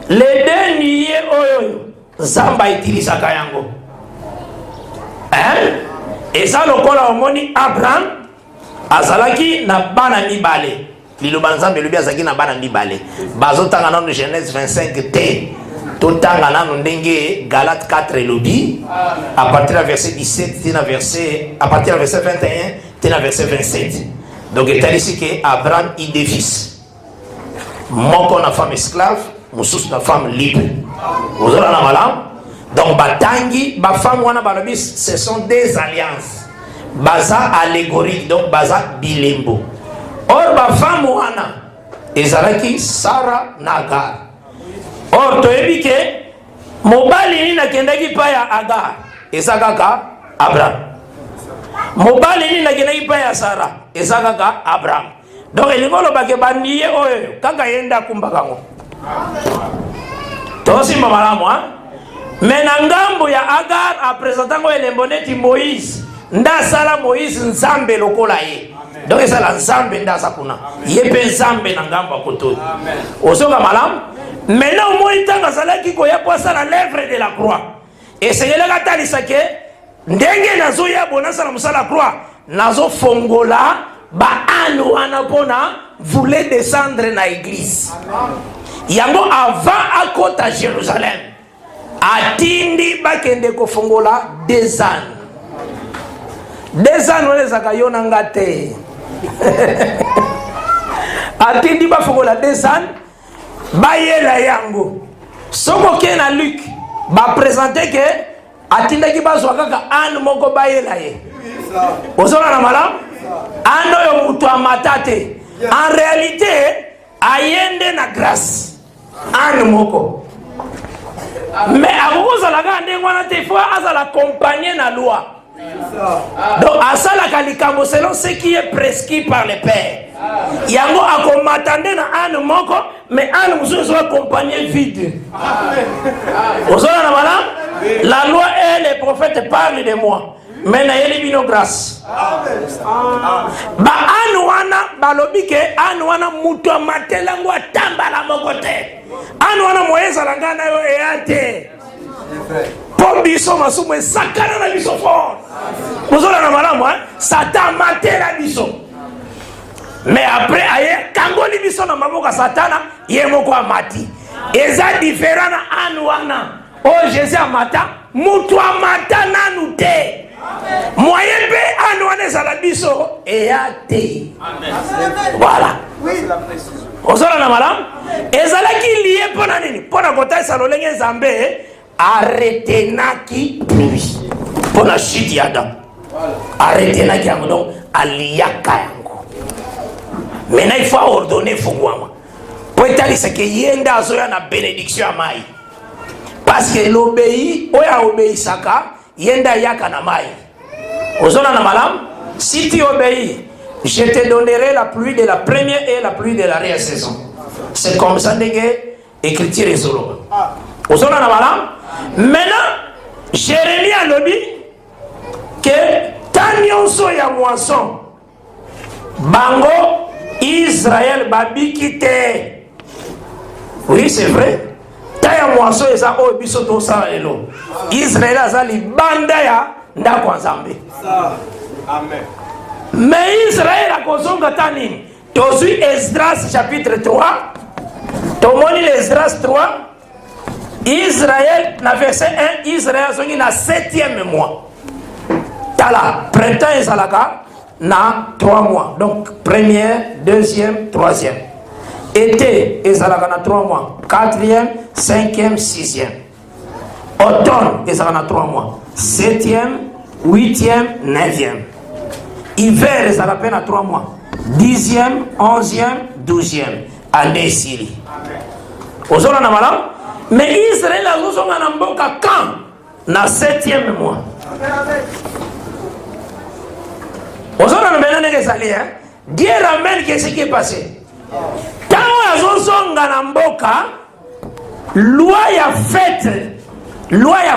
Les deux nié oyo Zamba utilisa kayango. Hein? Et ça lokola omoni Abraham azalaki na bana mibale. Liloba Nzambe lobi azaki na bana mibale. Bazotanga na Genèse 25 te. Totanga na ndenge Galates 4 lobi à partir du verset 17 tina verset à partir du verset 21 tina verset 27. Donc il est ici que Abraham il des fils. Moko na femme esclave, mususu na femme libre. Vous avez la malam. Donc batangi ba femme wana balobi ce sont des alliances. Baza allégorique donc baza bilembo. Or ba femme wana ezalaki Sarah Nagar. Or toyebi ke mobali ni nakendaki pa ya Agar ezakaka Abraham. Mobali ni nakendaki pa ya Sarah ezakaka Abraham. Donc elikolo bake baniye oyo kaka yenda kumbakango. Tosi mamalamu hein. Mais na ngambo ya Agar a présentango elemboneti Moïse. Nda sala Moïse Nzambe lokola ye. Donc ça la Nzambe nda sakuna. Yepe Nzambe na ngambo koto. Osoka malam. Maintenant moi tanga sala ki ko ya kwa sala l'œuvre de la croix. Et c'est là katali sake ndenge nazo ya bona sala musala croix. Nazo fongola ba anu anapona voulait descendre na église. Yango avant à côté à Jérusalem. Atindi bakende kofongola 2 ans. 2 ans on les akayona ngate. Atindi bafongola 2 ans. Bayela yango. Soko kena Luc ba présenter que atinda ki bazwa kaka an moko bayela ye. Ozona na malam? Ando yo mutu amatate. En réalité ayende na grâce. An moko. Mais avant ça la gande ngwana te faut azala accompagner na loi. Donc asala kalikambo selon ce qui est prescrit par le père. Yango akomatande na an moko mais an muso soit accompagné vide. Ozona na malam? La loi et les prophètes parlent de moi. mais na yeli bino grâce. Ba anu wana balobi ke anu wana mutu amatela ngo atambala moko te. Anu wana moyeza langa na yo eyate. Po biso masumu esakana na biso fort. Bozola na malamu Satan matela biso. Mais après aye kangoli biso na maboka Satana ye moko amati. Eza différent na anu wana. Oh Jésus amata mutu amata nanu te. Moyen pe anu wana ezala biso eyate. Voilà. Ozola na malamu ezalaki lié pona nini? Pona kotaisa lolenge Nzambe arretenaki pluie. Pona chute ya Adam. Arretenaki yango donc aliyaka yango. Maintenant il faut ordonner fungwama. Po etalisa ke yenda azoya na bénédiction ya mai. Parce que l'obéi oya obéisaka yenda yaka na mai. Ozona na malam, si tu obéis, je te donnerai la pluie de la première et la pluie de l'arrière-saison. C'est comme ça que l'écriture est solo. Ozona na malam. Maintenant, Jérémie a lobby que tanionso ya moisson bango Israël babi kite. Oui, c'est vrai. Taya moisson eza o biso to sa elo. Israël azali banda ya ndako Nzambe. Amen. Mais Israël a kozonga tani. Tozui Esdras chapitre 3. Tomoni l'Esdras 3. Israël, na verset 1, Israël zongi na 7e mois. Tala, printemps et salaka, na 3 mois. Donc, première, deuxième, troisième. Été et salaka na 3 mois. 4e, 5e, 6e. Automne et salaka na 3 mois. 7e, 8e, 9e. Hiver et salaka na 3 mois. 10e, 11e, 12e. Année Syrie. Ozona na malam? Mais Israël a besoin de mboka quand? Na 7e mois. Ozona na benane ke sali Dieu ramène qu'est-ce qui est passé. Tant azozonga na mboka loi ya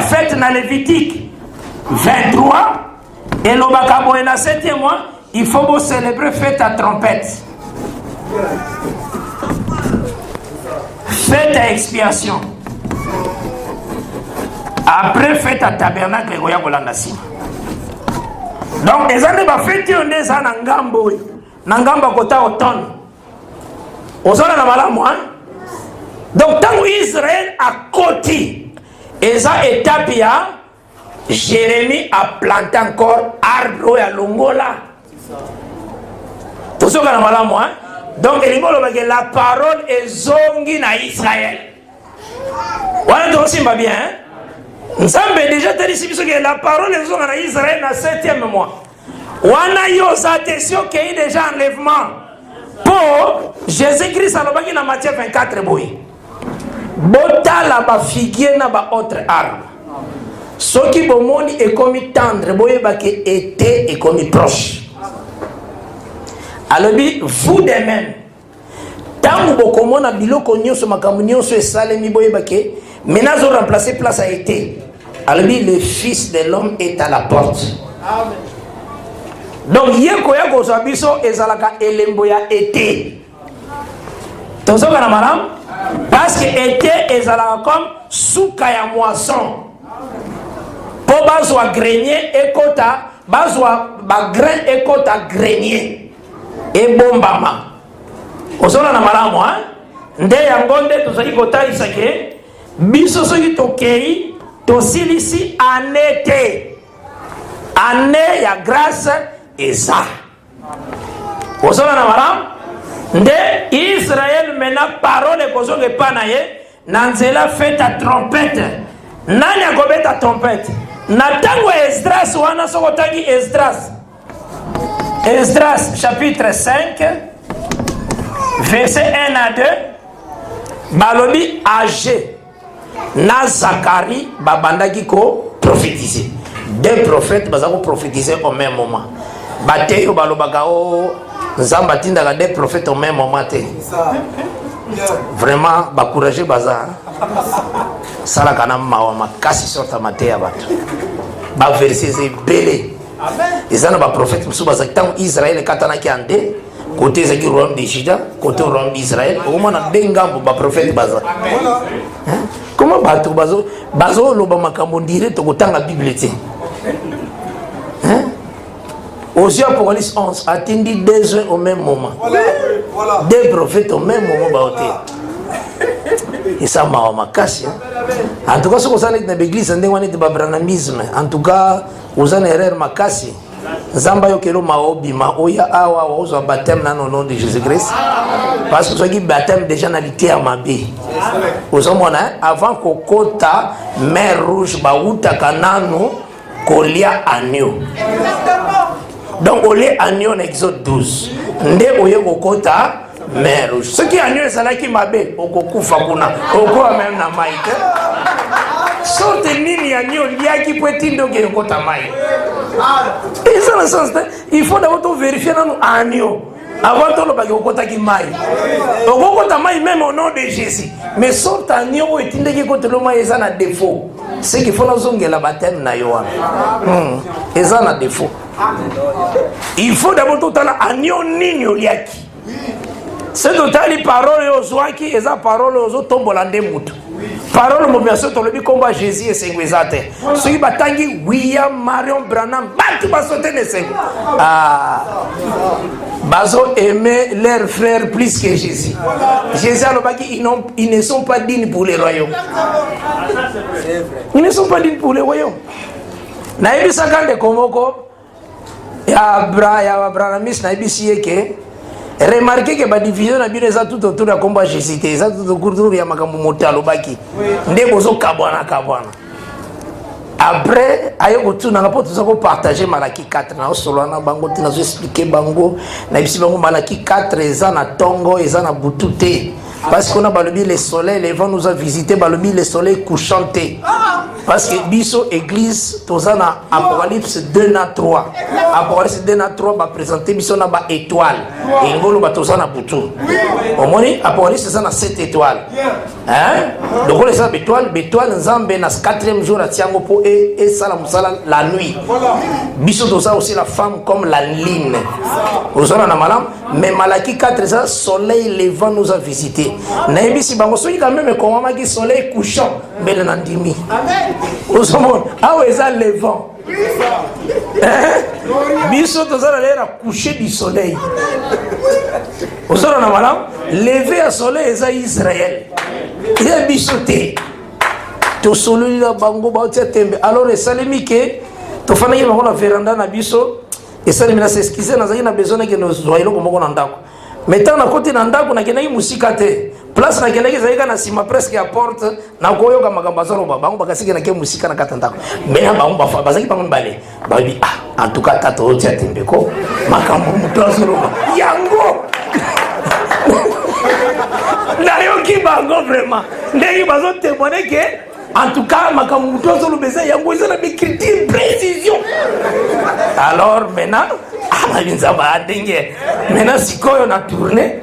fête na Lévitique 23 et lobaka boye na 7e mois, il faut vous célébrer fête à trompette. Fête à expiation. Après fête à tabernacle goya kolanda sima. Donc ezane ba fête yo ndeza na ngambo na ngamba kota automne. Ozona na malamu Donc tant Israël a koti eza étape ya Jérémie a planté encore arbre ya longola. Tozoka na malamu Donc la parole est zongi na Israël. Voilà donc c'est pas bien. Nzambe déjà te dit que la parole est zongi na Israël na 7e mois. Wana yo attention qu'il y a déjà enlèvement. Pour Jésus-Christ alobaki na Matthieu 24 boy. Bota la ba figuier na ba autre arbre. Ce qui bomoni est comme tendre boye ba que été est comme proche. Alors vous de même tant que vous komona biloko nyonso makambo nyonso esalemi boyebake maintenant zo remplacer place a été. Alors le fils de l'homme est à la porte. Amen. Donc yeko yako sabiso ezalaka elembo ya été. Tozoka na maram parce que été ezalaka comme souka ya moisson. Po bazwa grenier ekota bazwa ba grain ekota grenier. Et bombama. Ozona na malamu nde yango nde tozali kotalisa ke biso soki tokei tosilisi année te. Année ya grâce eza. Ozona na malamu nde Israël mena parole kozoke pana ye na nzela fête à trompette. Nani akobeta trompette? Na tango Esdras wana soko tangi Esdras chapitre 5 verset 1 à 2 balobi âgé na Zacharie babandaki ko prophétiser. Deux prophètes bazako prophétiser au même moment. Bateyo balobaka o Nzamba tindaka deux prophètes au même moment te. Vraiment bakourager baza. Sala kana mawa makasi sorta mateya bato. ba verset belé ils ont ba prophète musu ba zaktan Israël katana ki ande côté zaki royaume de Juda côté royaume d'Israël au moins na bengambo ba prophète baza comment bato bazo loba makambo ndire to kotanga Bible te Aux Apocalypse 11 attendi 2 heures au même moment. Deux prophètes au même moment. Et ça m'a makasi. En tout cas, ce que vous avez dans l'église, c'est un branamisme. En tout cas, vous avez une erreur makasi. Zamba yokelo maobi maoya awa ozo baptême dans le nom de Jésus-Christ. Parce que ce qui baptême déjà dans l'ité à mabi. Vous avez avant kokota mer rouge bauta kanano kolia agneau. Donc, au lieu agneau en Exode 12, nde oye kokota mer rouge. Ce qui agneau c'est là qui m'a bé, okokufa kuna, oko même na maïke. Sorte nini agneau lia qui peut tindo que kokota maïke. Et ça dans le sens, il faut d'abord vérifier dans agneau. Avant de le bagage kokota qui maïke. Okota maïke même au nom de Jésus. Mais sorte agneau et tindo que kokota le maïke ça na défaut. Ce qu'il faut nous la baptême na yoan. Et ça na défaut. Il faut d'abord tout à l'heure agneau nini liaki. C'est total les paroles aux oaki et ça parole aux autres tombolande mutu. Parole mo bien sûr to le combat Jésus et Saint-Exaté. Ceux batangi William Marion Branham batu basote ne seng. Bazo aimer leurs frères plus que Jésus. Jésus a dit ils ne sont pas dignes pour les royaumes. Ils ne sont pas dignes pour les royaumes. Naïbi sakande komoko ya Abrahamis naïbi sieke. Remarquez que la division na bien ça tout autour de combat Jésus. Ça tout autour ya makambo motalo baki. Ndeko zo kabwana. Après, ayo tu na pas tout ça ko partager Malaki 4 na solo na bango tina zo expliquer bango na bisi bango Malaki 4 eza na tongo eza na butute parce qu'on a balobi le soleil le vent nous a visité balobi le soleil couchanté parce que biso église tozana Apocalypse 2 na 3 Apocalypse 2 na 3 ba présenter biso na ba étoile et ngolo ba tozana butu au moins Apocalypse ça na 7 étoiles hein donc les étoiles nzambe na 4e jour à tiango po et ça la nuit biso toza aussi la femme comme la lune ozana na malam mais Malaki 4 ça soleil levant nous a visité na ebisi bango soki quand même comment qui soleil couchant belle na ndimi amen ozomon awe eza levant biso tozala lera coucher du soleil ozana na malam lever à soleil eza Israël il est bisoté to sololi la bango ba tia tembe alors esalemi ke to fana ye bango na veranda na biso esalemi na s'excuser na zaki na besoin que nos zoyelo komoko na ndako metant na côté na ndako na kenaki musika te place na kenaki zaika na sima presque à porte na koyoka makambo zalo ba bango bakasiki na ke musika na kata ndako mais na bango ba bazaki bango mbale ba bi en tout cas tato tia tembe ko makambo mutazolo yango Nayoki bango vraiment. Ndeki bazo témoigner que en tout cas makambo mutozo lo beza yango ezana be critère précision. Alors maintenant alinza ba dinge. Maintenant sikoyo na tourner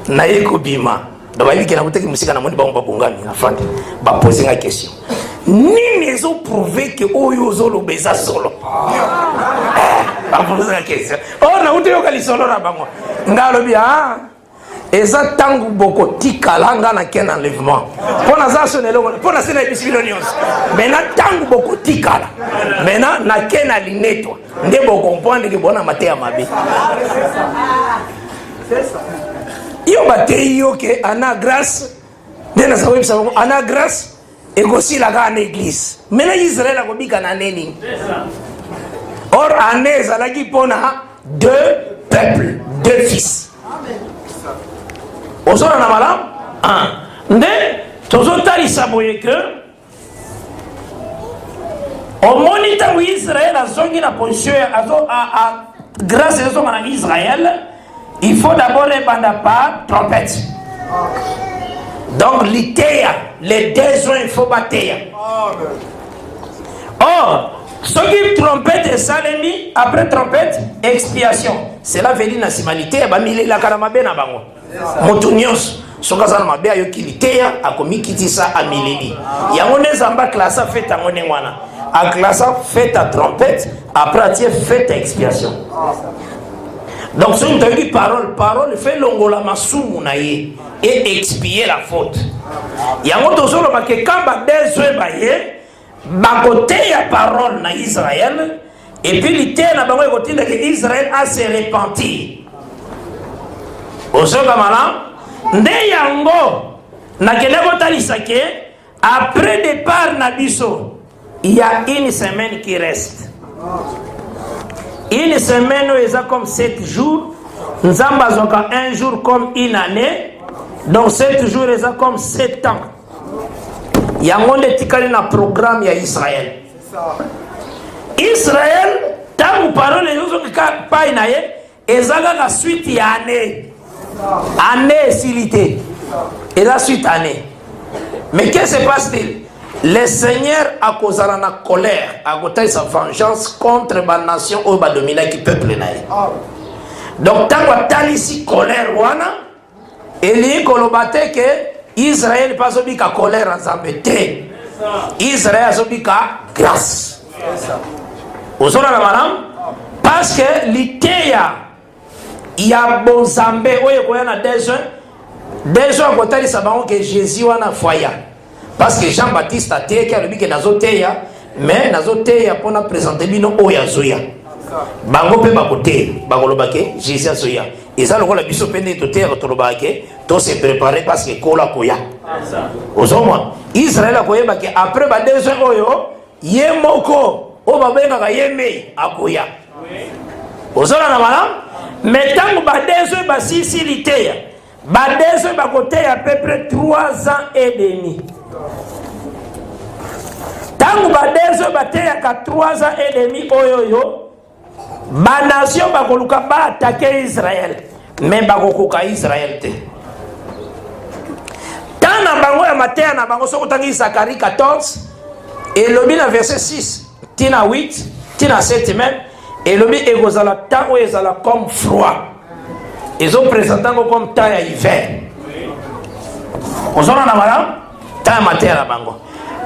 na yeko bima. Donc il y a des musique na moni ba bongami afande. Ba poser une question. Nini ezo prouver que oyo zo lo beza solo. Ba poser une question. Oh na uto yoka li solo na bango. Ngalo bia eza tangu boko tikalanga na ken enlèvement pona za sonelo pona sena bisbilonions mena tangu boko tikala mena na ken alineto nde boko comprendre que bona maté mabe c'est ça yo batei yo que ana grâce ndena sa websa ana grâce et aussi la grande église mena Israël ko bika na neni or aneza la ki pona deux peuples deux fils ozona na malam nde tozotalisa boye que omoni ntango Israël azongi na position grâce ezonga na Israël il faut d'abord ebanda par trompette donc liteya les deux il faut bateya or ce qui trompette et salemi après trompette expiation cela veut dire na simalité ba milela kana mabe na bango Motunios, Sokazan Mabea Yokiliteya, Akomikitisa Amilili. Yamone Zamba classa fait à Monéwana. classant, fais ta trompette, après tu fais ta expiation. Donc si tu as dit parole, fais l'ongola masumu na ye et expier la faute. Yango tozolo ba ke kamba dezwe ba ye ba côté ya parole na Israël et puis l'ité na bango ekotinda que Israël a se repenti. Osoka mala nde yango na keleko talisake après départ na biso il y a une semaine qui reste. Une semaine est comme 7 jours. Nous avons un jour comme une année. Donc 7 jours est comme 7 ans. Il y a un programme à Israël. Israël, tant que parole les autres pas une année, et ça la suite il y a année. Année silité. Et la suite année. Mais qu'est-ce qui se passe-t-il? Le Seigneur a causé la colère, a goûté sa vengeance contre la nation où il domine qui peuple. Donc, tant que ici colère, il y a que Israël pas de colère en zambété. Israël a de grâce. Vous savez, parce que l'Itéa, il y a bon zambé, où il y a des gens que Jésus a foyer. Parce que Jean-Baptiste a été qui a dit que nazoteya, mais nazoteya pour nous présenter bino oya zoya. Bango pe bakote, bagolobake, Jésus a zoya. Et ça le rôle biso pende to terre to lobake, to se préparer parce que kola koya. Ozoma, Israël a koyeba que après ba deux ans oyo, yemoko, o babenga ka yeme akoya. Ozona na malam, mais tant ba deux ans ba sisiliteya, ba deux ans ba kote à peu près 3 ans et demi. Tangu badezo bateyaka 3 ans et demi oyoyo ba nation bakoluka ba attaquer Israël mais bakokoka Israël te. Tana bango ya mateya na bango soko tangi Zacharie 14 et lobi na verset 6 tina 8 tina 7 même et lobi ekozala tango ezala comme froid. Ils ont présenté comme temps ya hiver. Ozona na madame temps mateya na bango.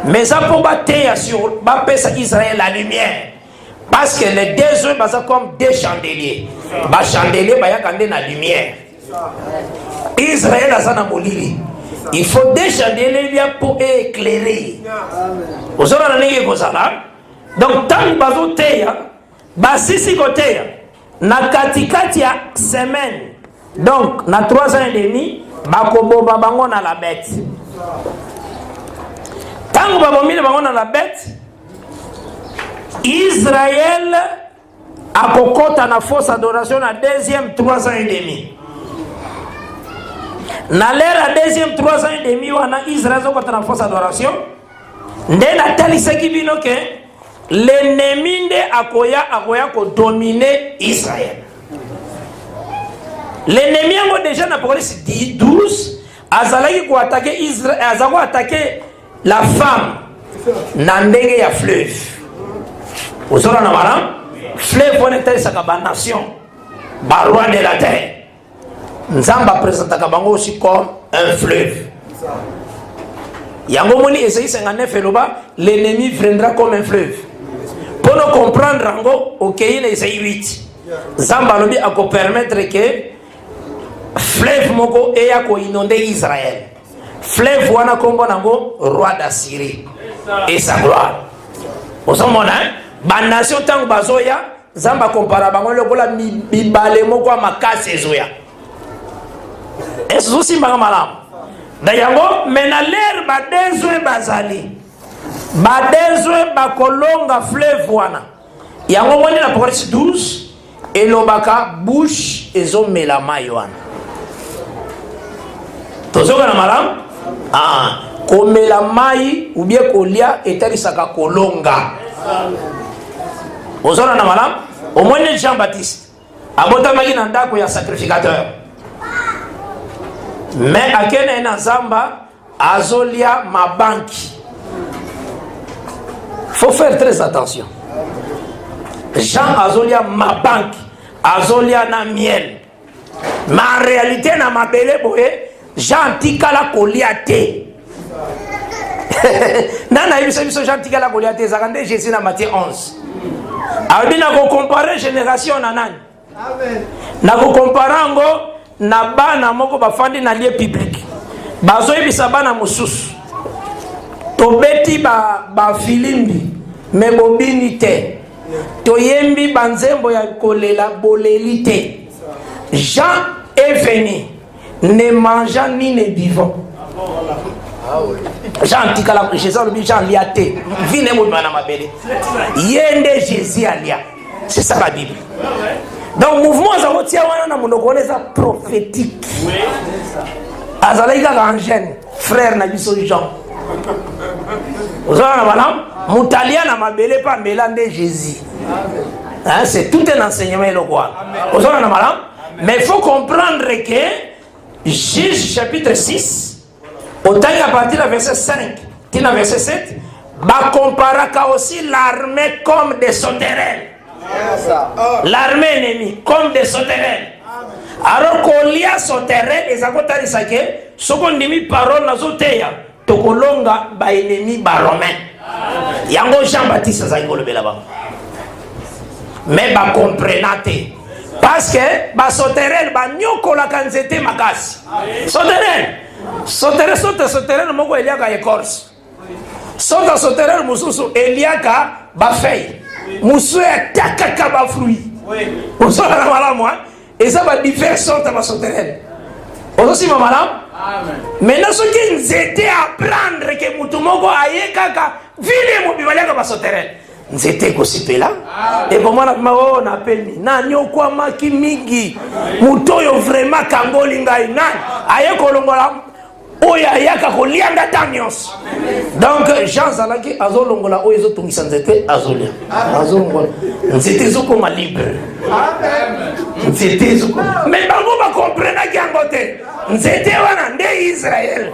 Mais ça pour battre sur Israël la lumière. Parce que les deux œufs sont comme des chandeliers. Les chandeliers sont la lumière. Israël a ça molili. Il faut des chandeliers pour éclairer. Vous avez donc tant que vous avez six côtés, na katikati ya semaine, donc na 3 ans et demi, bakoboba bango na la bête. Tant que la bête, Israël a kokota na fausse adoration na deuxième 3 ans et demi. Na l'ère à deuxième 3 ans et demi, on a Israël a kokota na fausse adoration. Nde na talisaki bino ke l'ennemi de akoya ko dominer Israël. L'ennemi a déjà na police 12 azalaki ko attaquer Israël, azako attaquer la femme nandenge ya fleuve. Ozona na maram fleuve on était sa nation ba roi de la terre. Nzamba présente kabango aussi comme un fleuve. Yango moni Ésaïe 59 eloba l'ennemi viendra comme un fleuve. Pour nous comprendre rango okei na Ésaïe 8. Nzamba lobi ako permettre que fleuve moko eya ko inonder Israël. Fleuve wana kombo nango roi d'Assyrie et sa gloire. Osomona ba nation tango bazoya Nzamba compara bango lokola bibale moko makasi ezoya. Ezo simba malam. Dayango mena l'air ba dezwe bazali. Ba dezwe ba kolonga fleuve wana. Yango moni na Proverbe 12 elobaka bouche ezo mela mai wana. Tozoka na malam? Komela mai ou bien kolia etalisaka kolonga. Ozona na malam? Au moins Jean-Baptiste abotamaki na ndako ya sacrificateur. Mais akene na Nzamba azolia mabanki. Faut faire très attention. Jean azolia mabanki, azolia na miel. Mais en réalité na mabele boye Jean tikala kolia te. Nana biso jantika la Goliath ezakande Jésus na Matthieu 11. Abi na ko comparer génération na nani? Amen. Na ko comparer ngo na bana moko bafandi na lieu public. Bazo yebisa bana mosusu. Tobeti ba filimbi me bobini te. Toyembi banzembo ya kolela boleli te. Jean est venu ne mangeant ni ne buvant. Jean tikala Jésus le Jean liaté vine mo bana mabele yende Jésus alia, c'est ça la Bible. Donc mouvement za kotia wana na monoko oneza prophétique. Azalaika angène frère na biso Jean. Ozana bana mutalia na mabele pa melande Jésus. Hein, c'est tout un enseignement le quoi. Ozana na bana, mais il faut comprendre que Juge chapitre 6 autant à partir du verset 5 qui est verset 7, bah comparera aussi l'armée comme des sauterelles. L'armée ennemie comme des sauterelles. Alors qu'on lit à sauterelles, et ça compte à dire que ce qu'on dit parole na sauteya, to kolonga ba ennemi ba romain. Yango Jean-Baptiste ça ngolo belaba. Mais ba comprenate parce que ba sauterelles ba nyoko la kanzete makasi. Sauterelles Sauterelle moko eliaka écorce. Sauterelle mususu eliaka ba feuille. Musu atakaka ba fruit. Oso na malamu et ça va différentes sortes de sauterelle. Oso si malamu. Amen. Maintenant ce qui nous était à apprendre que mutu moko ayekaka vile mo bibalaka ba sauterelle. Nzete kosipela et comment on appelle ni na nyokwa maki mingi mutoyo vraiment kangoli ngai nani aye kolongola oya yaka kolianda tanyos. Donc Jean Zalaki azolongola oyo ezotungisa nzete azolia azolongola nzete zokoma libre. Nzete zoko mais bango ba comprendre ki angote nzete wana nde Israël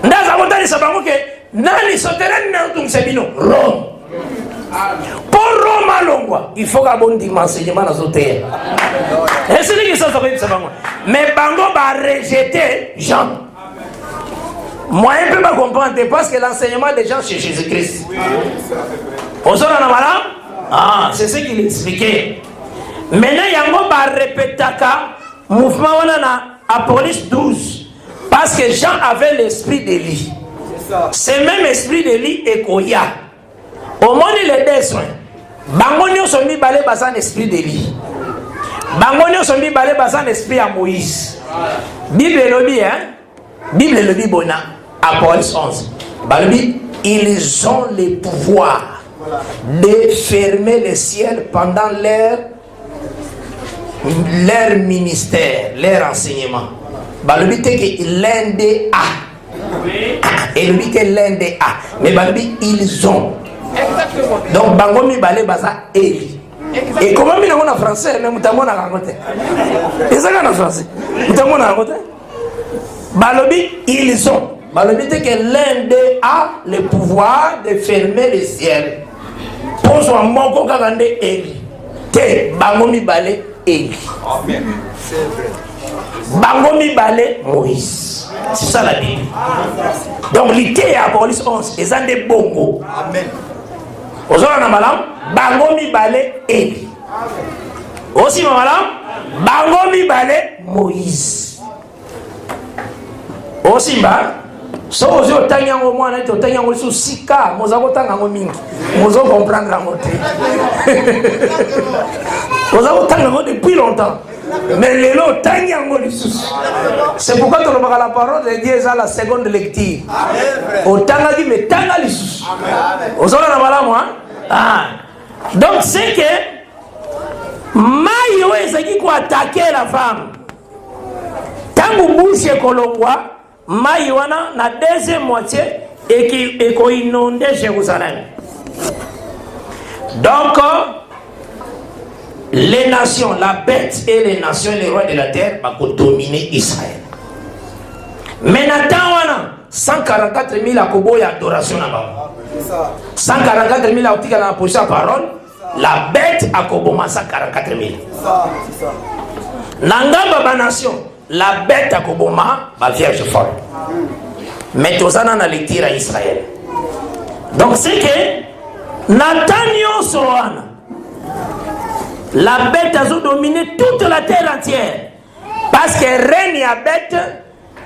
ndaza kotalisa bango ke nani sauterelle na tungisa bino Rome. Pour Rome longwa, il faut que bon dimanche enseignement dans autre. Et c'est lui qui s'en sortit de ce bango. Mais bango va rejeter Jean. Moi je ne peux pas comprendre parce que l'enseignement des gens chez Jésus-Christ. On s'en a malade? Ah, c'est ce qu'il expliquait. Maintenant yango va répéter le mouvement à Apollos 12 parce que Jean avait l'esprit d'Élie. C'est même esprit d'Élie et Koya. Au monde les deux soins. Bangonio sont mis balé basan esprit d'Élie. Bangonio sont mis balé basan esprit à Moïse. Bible le dit hein. Bible le dit bona. Apôtre 11. Balbi ils ont le pouvoir de fermer le ciel pendant leur ministère, leur enseignement. Balbi te que l'un des a. Et lui que l'un des a. Mais balbi ils ont. Exactement. Donc bangomi balé baza Eli. Et comment mi en français mais mutamona raconter. Et ça en français. Mutamona raconter. Balobi ils ont. Balobi c'est que l'un d'eux a le pouvoir de fermer le ciel. Pour son moko kakande Eli. Te bangomi balé Eli. Amen. C'est vrai. Bangomi balé Moïse. C'est ça la Bible. Donc l'ité à Apollos 11 et ça des bongo. Amen. Ozora na malam bango mi balé Eli. Aussi malam bango mi balé Moïse. Aussi ba so ozo tanyango mwana to tanyango su sika mozako tangango mingi mozo comprendre ngote. Mozako tangango depuis longtemps. Mais les lots tanyango lisusu. C'est pourquoi tu remarques la parole de Dieu à la seconde lecture. Au tanga dit mais tanga lisusu. Ozora na malamu hein. Ah. Donc c'est que maïo ezaki ko attaquer la femme. Tangu bouche kolongwa maï wana na deuxième moitié et ko inonder Jérusalem. Donc les nations, la bête et les nations, les rois de la terre vont dominer Israël. Mais Nathan 144 000 à Kobo et adoration là-bas. 144 000 à Otika dans la position parole. La bête à Kobo 144 000. Nanga Baba nation, la bête à Kobo ma vierge folle. mais tozana na lecture à Israël. Donc c'est que Nathaniel Soana, la bête a dominé toute la terre entière. Parce que règne à bête,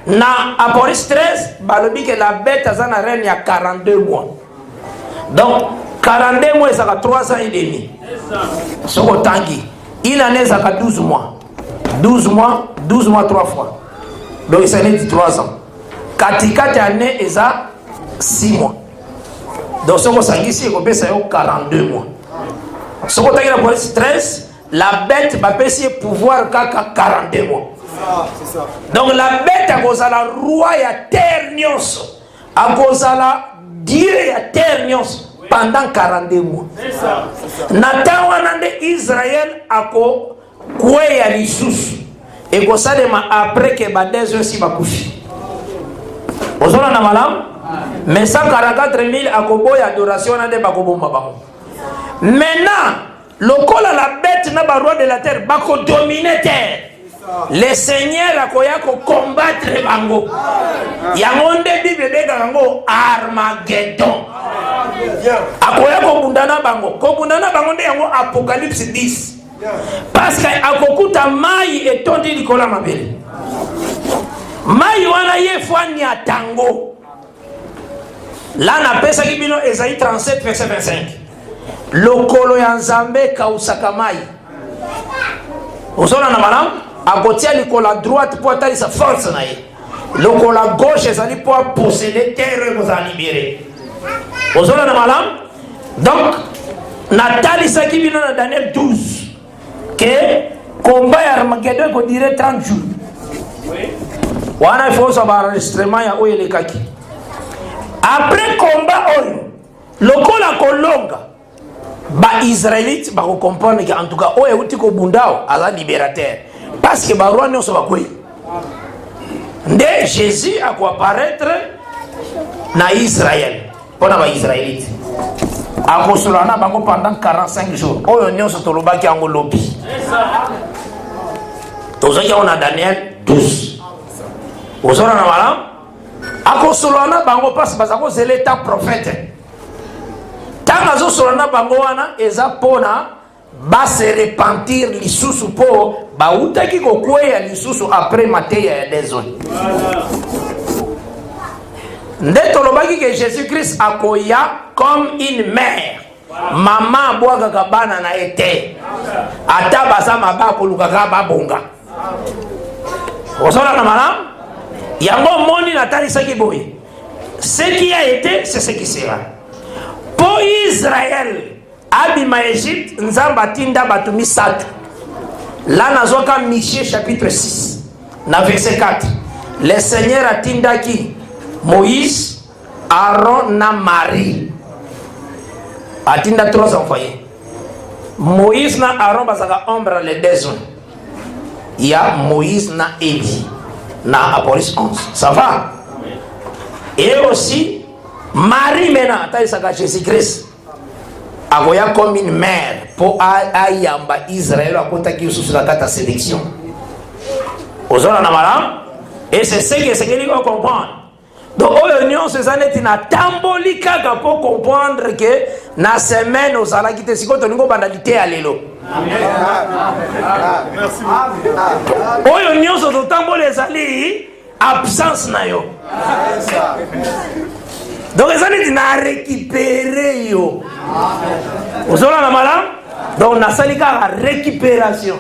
na Aporis 13, il dit que la bête a règne à 42 mois. Donc 42 mois, ça a 3 ans et demi. C'est au tangi. Une année, ça a 12 mois. 12 mois 3 fois. Donc ça a 3 ans. 4 années, ça a 6 mois. Donc ce que ça a 42 mois. Ce que tu as pour 13, la bête va passer pouvoir 42 mois. Donc la bête a causé la roi et la terre nyonso. A causé la Dieu et la terre nyonso pendant 42 mois. Nathan wanande Israël a ko kwe ya lisusu. Et ko sadema après que badezo si bakufi. Ozona na malam? Mais 144 000 a ko boy adoration na de bakobomba bango. Maintenant, le col à la bête n'a pas roi de la terre, bako dominer terre. Le Seigneur a koya ko combattre bango. Yangonde Bible bega bango Armageddon. Akoya ko bundana bango. Ko bundana bango de yango Apocalypse 10. Parce que akokuta mai etondi likola mabele. Mai wana ye fwani atango. Là na pesa kibino Esaïe 37 verset 25. Lokolo ya Nzambe kausaka mai. Osona na malam akotia likola droite pour atali sa force na ye. Lokola gauche ezali pour posséder terre pour za libérer. Osona na malam. Donc Nathalie saki bino na Daniel 12 que combat ya Armageddon ko dire 30 jours. Oui. Wana il faut savoir enregistrement ya oyele kaki. Après combat oyo lokola kolonga ba Israélite ba comprendre que en tout cas oyo uti ko bundao ala libérateur parce que ba roi ne so ba koyi. Nde Jésus a quoi apparaître na Israël pour na ba Israélite. A kosolana bango pendant 45 jours. Oyo nyonso tolobaki yango lobi. Tozoki on a Daniel 12. Ozona na malam akosolana bango parce que bazako zele ta prophète. Tanga zo solana bango wana eza pona ba se repentir lisusu po ba utaki ko kweya lisusu après mateya ya dezo. Nde tolobaki que Jésus-Christ akoya comme une mère. Maman boaga kabana na ete. Ata basa maba koluka ba bonga. Ozona na malam yango moni natali saki boye. Ce qui a été, c'est ce qui sera. Pour Israël, abima Égypte, nzamba tinda batumi satu. Là, nazoka Michée chapitre 6, na verset 4. Le Seigneur a tinda qui? Moïse, Aaron, na Marie. A tinda 3 envoyés. Moïse na Aaron basaka ombre les deux. Il y a Moïse na Élie. Na Apocalypse 11. Ça va? Et aussi, Marie maintenant, attends, Jésus-Christ. Agoya comme une mère pour ayamba Israël à côté qui sous la carte sélection. Ozona na malam. Et c'est ce que c'est que nous comprendre. Donc, l'union, ces années, tu n'as tambolika pour comprendre que na semaine, aux alakites, si tu n'as pas bandalité à l'élo. Merci. L'union, c'est le tambol les alliés, absence na yo. Donc, les années, tu n'as récupéré yo. Vous avez la malam? Donc, on a sali la récupération.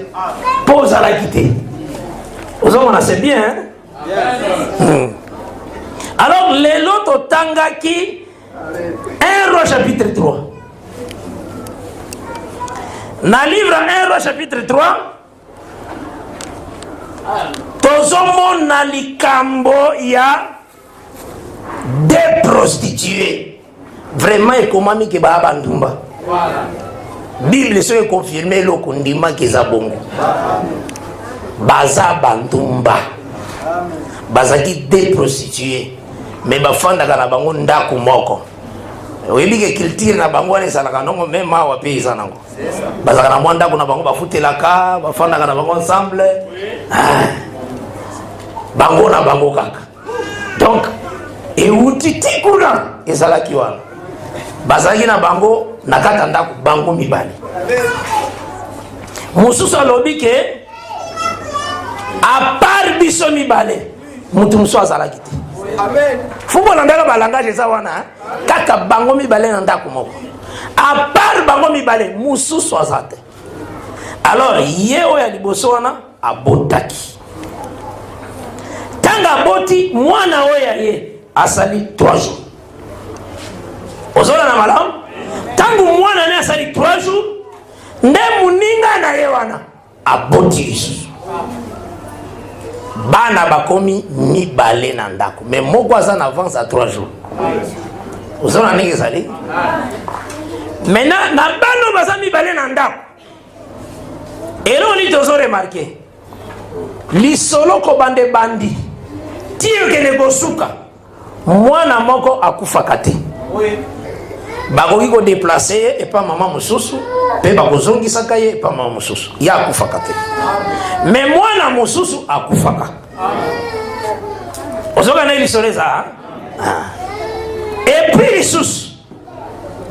Pose à la quitter. Vous avez c'est bien, hein? Alors, les lots Tangaki, 1 roi chapitre 3. Dans le livre 1 roi chapitre 3, Tozomo Nalikambo, il y a des prostituées. Vraiment, et comment mi ke ba bandumba. Bible se confirmé lo kundima ke za bongo. Baza bandumba. Bazaki des prostituées. Mais bafanda kana bango ndako moko. Oyebi ke culture na bango ane salaka nongo même awa pe izanango. Bazaka na mwanda kuna bango bafutelaka, bafanda kana bango ensemble. Bango na bango kaka. Donc euti tikuna ezalaki wana bazalaki na bango na kata ndako bango mibale. Mosusu alobi ke a part biso mibale mutu mosusu azalaki te. Amen. Fumo na ndaka balangage eza wana kaka bango mibale na ndako moko. A part bango mibale mosusu azate. Alors ye oyo ya liboso wana abotaki. Tanga boti mwana oyo ye asali 3 jours. Ozona na malamu? Tangu mwana ne asali 3 jours nde muninga na ye wana aboti lisusu. Bana bakomi mibale na ndako mais moko aza na avance à 3 jours. Ozona ndenge ezali? Maintenant na bano baza mibale na ndako elo ni tozo remarquer lisolo ko bande bandi tiyo kene kosuka mwana moko akufaka te. Bakoki ko déplacer et pas maman mosusu pe bakozongisaka ye pa maman mosusu ya akufaka te. Mais mwana mosusu akufaka. Ozoka na lisolo za et puis lisusu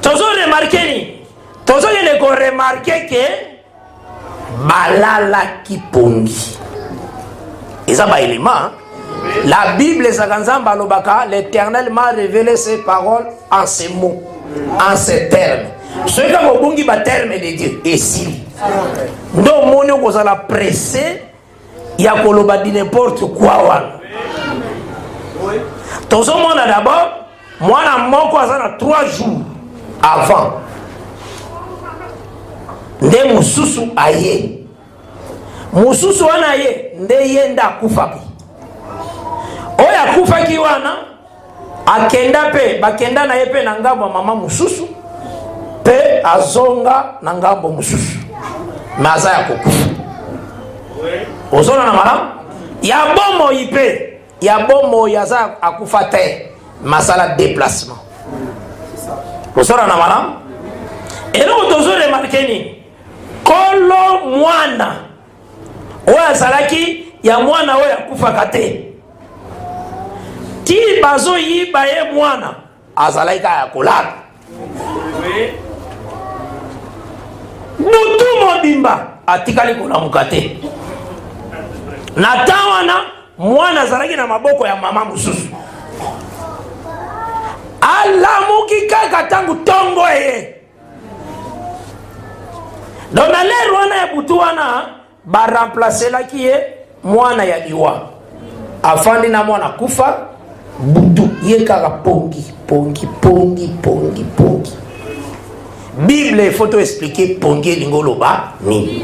tozo remarquer ni tozo yene ko remarquer que balala kipongi eza ba élément. La Bible Zaganzamba Lobaka, l'Éternel m'a révélé ses paroles en ces mots, en ces termes. Ce qui est bon, c'est terme de Dieu. Et si, donc mon vous allez presser, il y a n'importe quoi. Tout ce monde d'abord, moi na 3 jours avant. Nde mususu aye. Mususu wana aye, nde yenda kufaki. Oya kufaki wana akenda pe bakenda na yepe na ngambo mama mususu pe azonga na ngambo mususu maza ya kokufa. Ozona na mala ya bomo ipe ya bomo yaza akufa te masala déplacement. Ozona na mala elo tozo remarquer ni kolo mwana oya salaki ya mwana oya kufa kate. Ti bazo yiba ye mwana azalaika ya kolala. Mutu mobimba atikali kuna mukate. Na tawana mwana azalaki na maboko ya mama mususu. Alamuki kaka tangu tongo ye. Dona leru wana ya butu wana ba remplacer laki ye mwana ya liwa. Afandi na mwana kufa butu yekaka pongi. Bible il faut expliquer pongi lingoloba ni.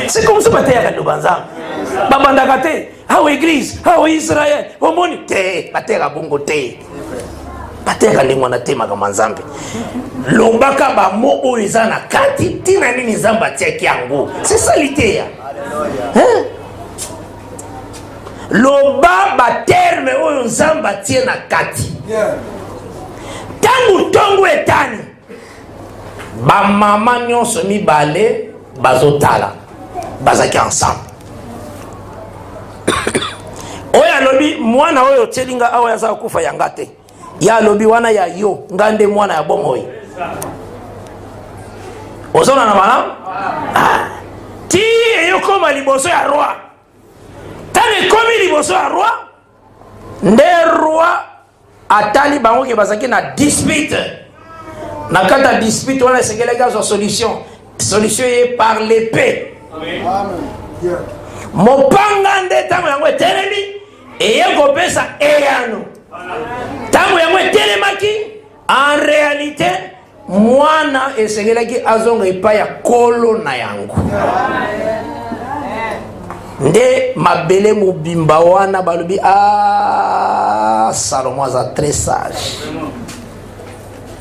C'est comme ça bataille ya banza. Babandaka te, how église, how Israël, omoni te, bataille ya bongo te. Bataille ya lingwana te makamanzambe. Lombaka ba mo oyo eza na kati tina nini nzamba tiaki yango. C'est ça l'idée. Hein? Loba ba terme oyo nzamba tie na kati. Tangu tongo etani ba mama nyonso mibale bazotala bazaki ensemble. Oya lobi mwana oyo tselinga awa yaza kufa yangate ya lobi wana ya yo ngande mwana ya bomoi. Ozona na mala ti yo koma liboso ya roi. Tane komi liboso ya roi nde roi atali bango ke bazaki na dispute. Na kata dispute wana sekeleka zo solution est par l'épée. Mopanga nde tango yango etelemi eye kopesa eyano. Tango yango etelemaki en réalité mwana esekelaki azonga epai ya kolo na yango. Nde mabele mobimba wana balobi Salomon est très sage.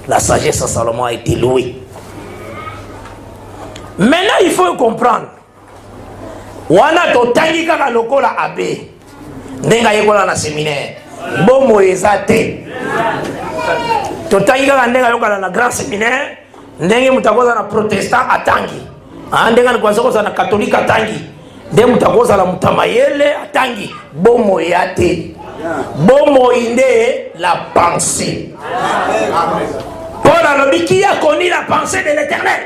La sagesse de Salomon a été louée. Maintenant il faut comprendre. Wana totangi kaka lokola abe. Ndenga yekola na séminaire. Bomo ezate. Totangi kaka ndenga yokola na grand séminaire. Ndenge mutakoza na protestant atangi. Ndenga ni kwazokoza na catholique atangi. Nde mutakoza la mutamayele atangi. Bomo yate. Bomo inde la pensée. Paul a dit qui a connu la pensée de l'Éternel,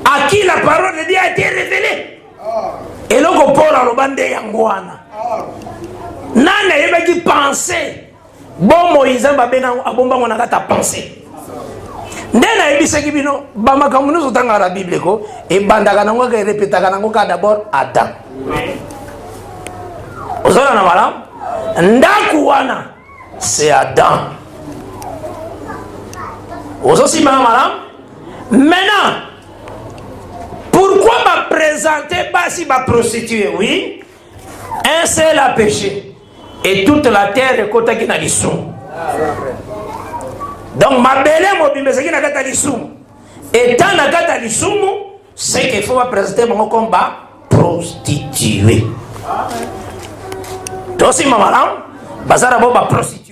à qui la parole de Dieu a été révélée. Et donc Paul a dit Yangwana. Nana yeba qui pensée. Bon Moïse babena abomba ngona ta pensée. Ndena yebisa kibino bamakamu nous otanga la Bible ko e bandaka nango ka répétaka nango ka d'abord Adam. Ozona na malam ndaku wana c'est Adam. Ozosi malam. Maintenant pourquoi m'a présenter basi ba prostituée? Oui, un seul a péché et toute la terre est kota qui na lisum. Donc ma belle mobimbe qui na kata lisum. Et tant na kata lisum, c'est qu'il faut présenter mon combat prostituée. Toi aussi maman, bazara bo ba prostituée.